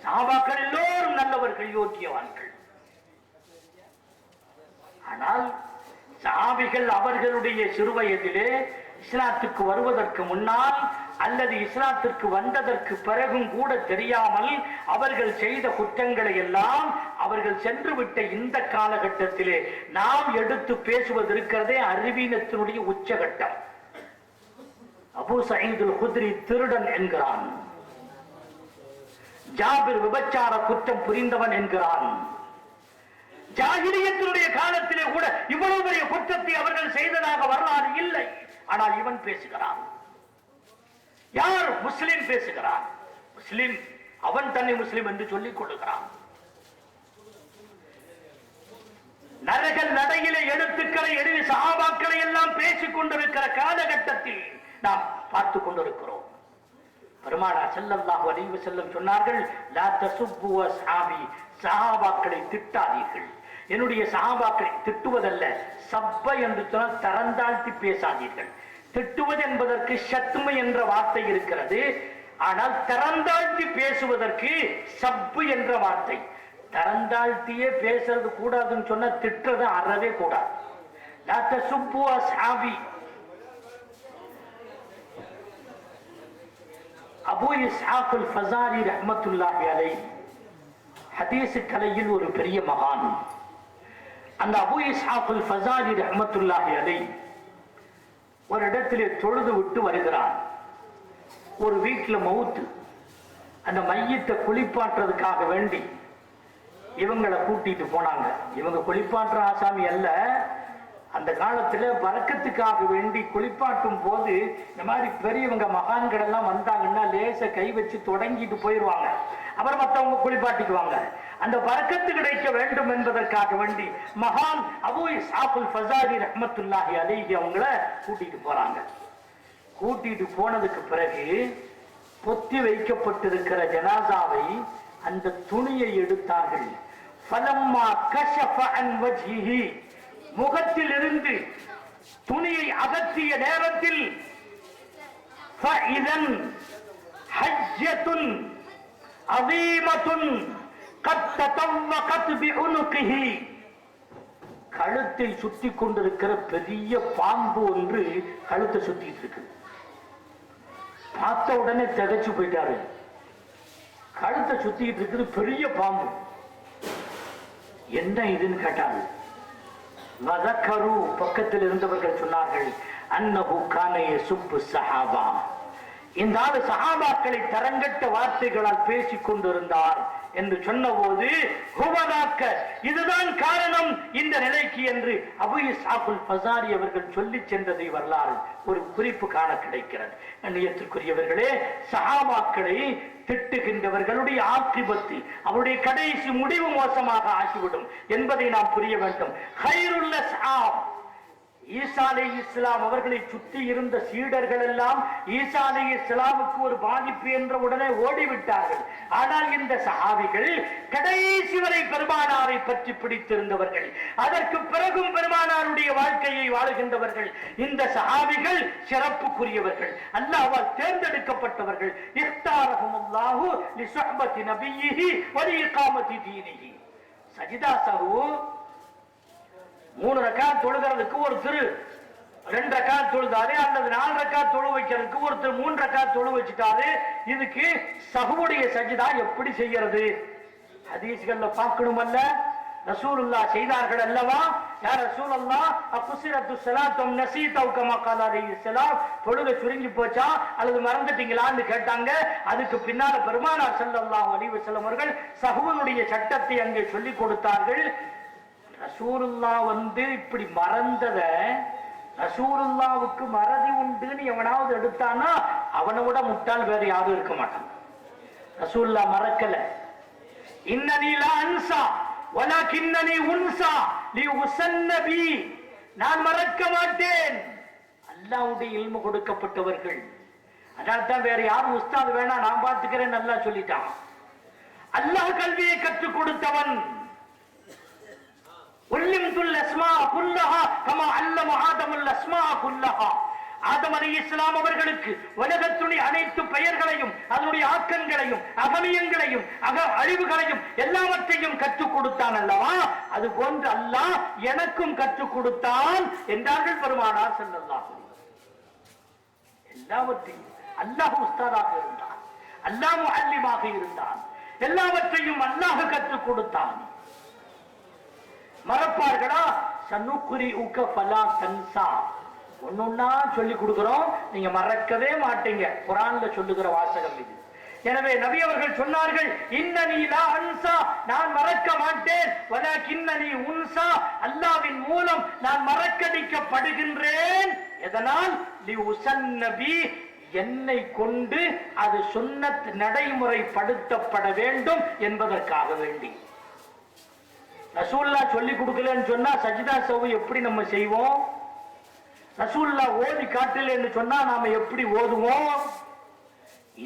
சஹாபாக்கள் எல்லோரும் நல்லவர்கள், யோக்கியவான்கள். ஆனால் சஹாபிகள் அவர்களுடைய சிறுவயதிலே இஸ்லாத்துக்கு வருவதற்கு முன்னால் அல்லது இஸ்லாத்திற்கு வந்ததற்கு பிறகும் கூட தெரியாமல் அவர்கள் செய்த குற்றங்களை எல்லாம் அவர்கள் சென்று விட்ட இந்த காலகட்டத்திலே நாம் எடுத்து பேசுவது இருக்கிறதே அறிவீனத்தினுடைய உச்சகட்டம். அபூ சயீதுல் குத்ரி திருடன் என்கிறான், ஜாபிர் விபச்சார குற்றம் புரிந்தவன் என்கிறான். ஜாஹிலியத்தினுடைய காலத்திலே கூட இவ்வளவு பெரிய குற்றத்தை அவர்கள் செய்ததாக வரலாறு இல்லை. ஆனால் இவன் பேசுகிறான். யார்? முஸ்லிம் பேசுகிறான். முஸ்லிம், அவன் தன்னை முஸ்லிம் என்று சொல்லிக் கொள்ளுகிறான். நரகல் நடையிலே எழுத்துக்களை எழுதி சஹாபாக்களை எல்லாம் பேசிக் கொண்டிருக்கிற காலகட்டத்தில் நாம் பார்த்துக் கொண்டிருக்கிறோம். பெருமானார் ஸல்லல்லாஹு அலைஹி வஸல்லம் சொன்னார்கள், லா தசுப்பு அஸ்ஹாபி, சஹாபாக்களை திட்டாதீர்கள். என்னுடைய சஹாபாக்களை திட்டுவதல்ல, சப்ப என்று சொன்னால் தரந்தாழ்த்தி பேசாதீர்கள். திட்டுவது என்பதற்கு ஷத்மு என்ற வார்த்தை இருக்கிறது. ஆனால் தரந்தாழ்த்தி பேசுவதற்கு சப்பு என்ற வார்த்தை. தரந்தாழ்த்தியே பேசுறது கூடாதுன்னு சொன்னா திட்டுறது அறவே கூடாது. லா தசுப்பு அஸ்ஹாபி. அபூ இஸ்ஹாக் அல்-ஃபஸாரி ரஹ்மத்துல்லாஹி அலைஹி ஹதீஸ் கலையில் ஒரு பெரிய மகான். அந்த அபூ இஸ்ஹாக் அல்-ஃபஸாரி ரஹ்மத்துல்லாஹி அலைஹி ஒரு இடத்திலே தொழுது விட்டு வருகிறார். ஒரு வீட்டுல மவுத்து. அந்த மையத்தை குளிப்பாட்டுறதுக்காக வேண்டி இவங்களை கூட்டிட்டு போனாங்க. இவங்க குளிப்பாட்டுற ஆசாமி அல்ல. அந்த காலத்துல பறக்கத்துக்காக வேண்டி குளிப்பாட்டும் போது இந்த மாதிரி பெரியவங்க மகான்கள் எல்லாம் வந்தாங்கன்னா லேச கை வச்சு தொடங்கிட்டு போயிடுவாங்க. அப்புறம் மற்றவங்க குளிப்பாட்டிக்குவாங்க. அந்த பறக்கத்து கிடைக்க வேண்டும் என்பதற்காக வேண்டி மகான் அபூ இஸ்ஹாக் அல்-ஃபஸாரி ரஹ்மத்துல்லாஹி அலைஹி அவங்கள கூட்டிட்டு போறாங்க. கூட்டிட்டு போனதுக்கு பிறகு பொத்தி வைக்கப்பட்டிருக்கிற ஜனாசாவை அந்த துணியை எடுத்தார்கள். ஃபலம்மா கஷஃப அன் வஜ்ஹிஹி, முகத்தில் இருந்து துணியை அகற்றிய நேரத்தில் ஃபஇதன் ஹஜ்ஜத்துன் அதீமத்துன் கத் ததவ்வகத் பிஉனுகிஹி, கழுத்தில் சுத்தி கொண்டிருக்கிற பெரிய பாம்பு ஒன்று கழுத்தை சுத்திட்டு இருக்கு. பார்த்த உடனே திகைச்சு போயிட்டாரு. கழுத்தை சுத்திட்டு இருக்குது பெரிய பாம்பு. என்ன இதுன்னு கேட்டாரு. வதக்கரு, பக்கத்தில் இருந்தவர்கள் சொன்னார்கள், அன்னஹு கான யசுப்பு ஸஹாபா, இந்த ஆளு சஹாபாக்களை தரங்கட்ட வார்த்தைகளால் பேசிக் கொண்டிருந்தார் என்று சொன்னபோது ஹுவனாக்க, இதுதான் காரணம் இந்த நிலைக்கு என்று அபூ இஸ்ஹாக் அல்-ஃபஸாரி அவர்கள் சொல்லி சென்றதை வரலாறு ஒரு குறிப்பு காண கிடைக்கிறது. கண்ணியத்திற்குரியவர்களே, சஹாபாக்களை திட்டுகின்றவர்களுடைய ஆக்கிபத்து, அவருடைய கடைசி முடிவு மோசமாக ஆகிவிடும் என்பதை நாம் புரிய வேண்டும். ஹைருல் அஸ்ஹாப், ஈசா அலைஹிஸ்ஸலாம் அவர்களை சுற்றி இருந்த சீடர்கள் எல்லாம் ஈசா அலைஹிஸ்ஸலாமுக்கு ஒரு பாதிப்பு என்ற உடனே ஓடிவிட்டார்கள். ஆனால் இந்த சஹாபிகள் கடைசி வரை பெருமானாரை பற்றி பிடித்திருந்தவர்கள், அதற்கு பிறகும் பெருமானாருடைய வாழ்க்கையை வாழுகின்றவர்கள். இந்த சஹாபிகள் சிறப்புக்குரியவர்கள், அல்லாஹ்வால் தேர்ந்தெடுக்கப்பட்டவர்கள். இஃப்தாரஹுமுல்லாஹு லிசுஹ்பத்தி நபியிஹி வ லிஇகாமத்தி தீனிஹி. சஜிதா சஹு 3 ரக்காத் தொழுகிறதுக்கு ஒருத்தர் 2 ரக்காத் தொழுதாரு, அல்லது 4 ரக்காத் தொழு வைக்கிறதுக்கு ஒருத்தர் 3 ரக்காத் தொழு வச்சுட்டாரு. இதுக்கு சஹுவுடைய சஜிதா எப்படி செய்யறது? ஹதீஸ்கள்ல பார்க்கணுமல்ல, ரசூலுல்லாஹ் செய்தார்கள் அல்லவா? யா ரசூலல்லாஹ் அக்ஸிரத்து ஸலாத்தும் நஸீதௌ கமா கால அலைஹிஸ்ஸலாம், தொழுகை சுருங்கி போச்சா அல்லது மறந்துட்டீங்களான்னு கேட்டாங்க. அதுக்கு பின்னால பெருமானார் ஸல்லல்லாஹு அலைஹி வஸல்லம் அவர்கள் சஹுவுடைய சட்டத்தை அங்கே சொல்லி கொடுத்தார்கள். ரசூலுல்லாஹ் இப்படி மறந்தத, ரசூலுல்லாஹ்வுக்கு மறதி உண்டுன்னு எவனாவது எடுத்தானா அவனை விட முட்டாள் வேற யாரும் இருக்க மாட்டான். ரசூலுல்லாஹ் மறக்கல. இன்னனி லா அன்சா வலகின்னனி உன்சா லியுஸன்னபி, நான் மறக்க மாட்டேன். அல்லாஹ்வுடைய இல்மு கொடுக்கப்பட்டவர்கள். அதான் வேற யாரும் உஸ்தாத் வேணா நான் பார்த்துக்கிறேன் நல்லா சொல்லிட்டான். அல்லாஹ் கல்வியை கற்றுக் கொடுத்தவன். ஆதம் அலைஹிஸ்ஸலாம் அவர்களுக்கு உலகத்துடைய அனைத்து பெயர்களையும் அதனுடைய ஆக்கங்களையும் அகமியங்களையும் அழிவுகளையும் எல்லாவற்றையும் கற்றுக் கொடுத்தான் அல்லவா? அது போன்று அல்லாஹ் எனக்கும் கற்றுக் கொடுத்தான் என்றார்கள் பெருமானார் ஸல்லல்லாஹு அலைஹி வஸல்லம். எல்லாவற்றையும் அல்லாஹ் உஸ்தாதாக இருந்தான், அல்லாஹ் முஅல்லிமாக இருந்தான், எல்லாவற்றையும் அல்லாஹ் கற்றுக் கொடுத்தான். மறப்பார்களா? சனுக்குரி உக்க ஃபலா தன்சா, ஒன்னொன்னா சொல்லி கொடுக்கிறோம், நீங்க மறக்கவே மாட்டீங்க. குர்ஆன்ல சொல்லுகிற வாசகம் இது. எனவே நபி அவர்கள் சொன்னார்கள், இன்னனி லா அன்சா, நான் மறக்க மாட்டேன், வலகின்னனி உன்சா, அல்லாஹ்வின் மூலம் நான் மறக்கடிக்கப்படுகின்றேன். எதனால்? லியுஸன்னபி, என்னை கொண்டு அது சுன்னத் நடைமுறைப்படுத்தப்பட வேண்டும் என்பதற்காக வேண்டி. ரசூலுல்லாஹ் சொல்லி கொடுக்கலன்னு சொன்னா சஜிதா சஹு எப்படி நம்ம செய்வோம்? ரசூலுல்லாஹ் ஓதி காட்டலன்னு சொன்னா நாம எப்படி ஓதுவோம்?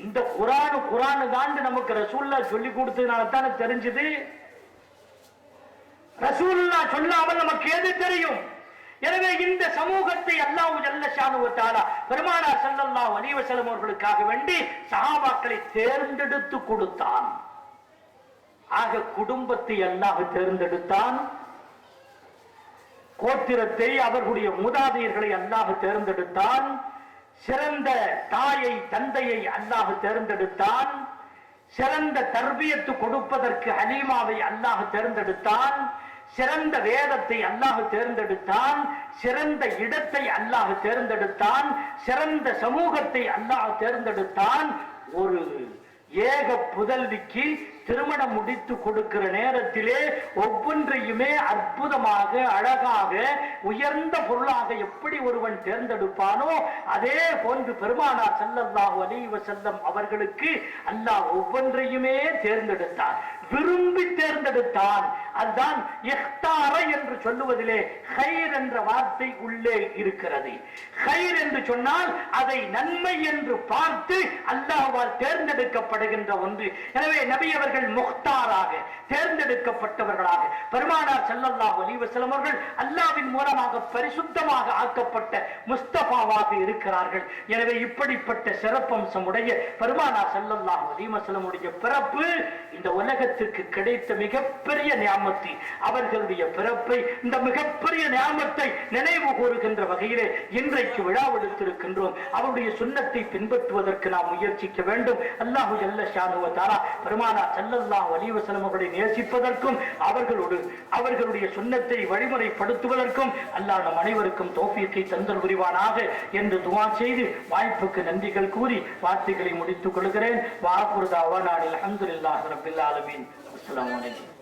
இந்த குர்ஆன் தான் நமக்கு ரசூலுல்லாஹ் சொல்லி கொடுத்ததுனால தானே தெரிஞ்சது. ரசூலுல்லாஹ் சொல்லாமல் நமக்கு எது தெரியும்? எனவே இந்த சமூகத்தை அல்லாஹ் ஜல்ல ஷானு வ தஆலா பெருமானார் ஸல்லல்லாஹு அலைஹி வஸல்லம் அவர்களுக்காக வேண்டி சஹாபாக்களை தேர்ந்தெடுத்து கொடுத்தான். ஆக குடும்பத்தை அல்லாஹ் தேர்ந்தெடுத்தான், கோத்திரத்தை அவர்களுடைய மூதாதையர்களை அல்லாஹ் தேர்ந்தெடுத்தான், சிறந்த தாயை தந்தையை அல்லாஹ் தேர்ந்தெடுத்தான், சிறந்த தர்பியத்து கொடுப்பதற்கு ஹலீமாவை அல்லாஹ் தேர்ந்தெடுத்தான், சிறந்த வேதத்தை அல்லாஹ் தேர்ந்தெடுத்தான், சிறந்த இடத்தை அல்லாஹ் தேர்ந்தெடுத்தான், சிறந்த சமூகத்தை அல்லாஹ் தேர்ந்தெடுத்தான். ஒரு ஏக புதல்விக்கு திருமணம் முடித்து கொடுக்கிற நேரத்திலே ஒவ்வொன்றையுமே அற்புதமாக அழகாக உயர்ந்த பொருளாக எப்படி ஒருவன் தேர்ந்தெடுப்பானோ அதே போன்று பெருமானார் ஸல்லல்லாஹு அலைஹி வஸல்லம் அவர்களுக்கு அல்லாஹ் ஒவ்வொன்றையுமே தேர்ந்தெடுத்தான், விரும்பி தேர்ந்தெடுத்தான். அதுதான் இஹ்தார என்று சொல்லுவதிலே ஹைர் என்ற வார்த்தை உள்ளே இருக்கிறது. ஹைர் என்று சொன்னால் அதை நன்மை என்று பார்த்து அல்லாஹ்வால் தேர்ந்தெடுக்கப்படுகின்ற ஒன்று. எனவே நபி அவர்கள் முக்தாராக தேர்ந்தெடுக்கப்பட்டவர்களாக பெருமானார் ஸல்லல்லாஹு அலைஹி வஸல்லம் அவர்கள் அல்லாஹ்வின் மூலமாக பரிசுத்தமாக ஆக்கப்பட்ட முஸ்தபாவாக இருக்கிறார்கள். எனவே இப்படிப்பட்ட சிறப்பம்சம் உடைய பெருமானார் ஸல்லல்லாஹு அலைஹி வஸல்லம் உடைய பிறப்பு இந்த உலகத்திற்கு கிடைத்த மிகப்பெரிய நியாமத்து. அவர்களுடைய பிறப்பை, இந்த மிகப்பெரிய நியாமத்தை நினைவு கூறுகின்ற வகையிலே இன்றைக்கு விழாவெடுத்திருக்கின்றோம். அவருடைய சுன்னத்தை பின்பற்றுவதற்கு நாம் முயற்சிக்க வேண்டும். அல்லாஹு ஜல்ல ஷானு வ தஆலா பெருமானார் ஸல்லல்லாஹு அலைஹி வஸல்லம் அவர்களை நேசிப்பதற்கும் அவர்களுடைய சுன்னத்தை வழிமுறைப்படுத்துவதற்கும் அல்லாஹ் நம் அனைவருக்கும் தௌஃபீக்கை தந்தல் புரிவானாக என்று துஆ செய்து வாய்ப்புக்கு நன்றிகள் கூறி வார்த்தைகளை முடித்துக் கொள்கிறேன். வஆகிரு தஅவானா அல்ஹம்துலில்லாஹி ரப்பில் ஆலமீன். அஸ்ஸலாமு அலைக்கும்.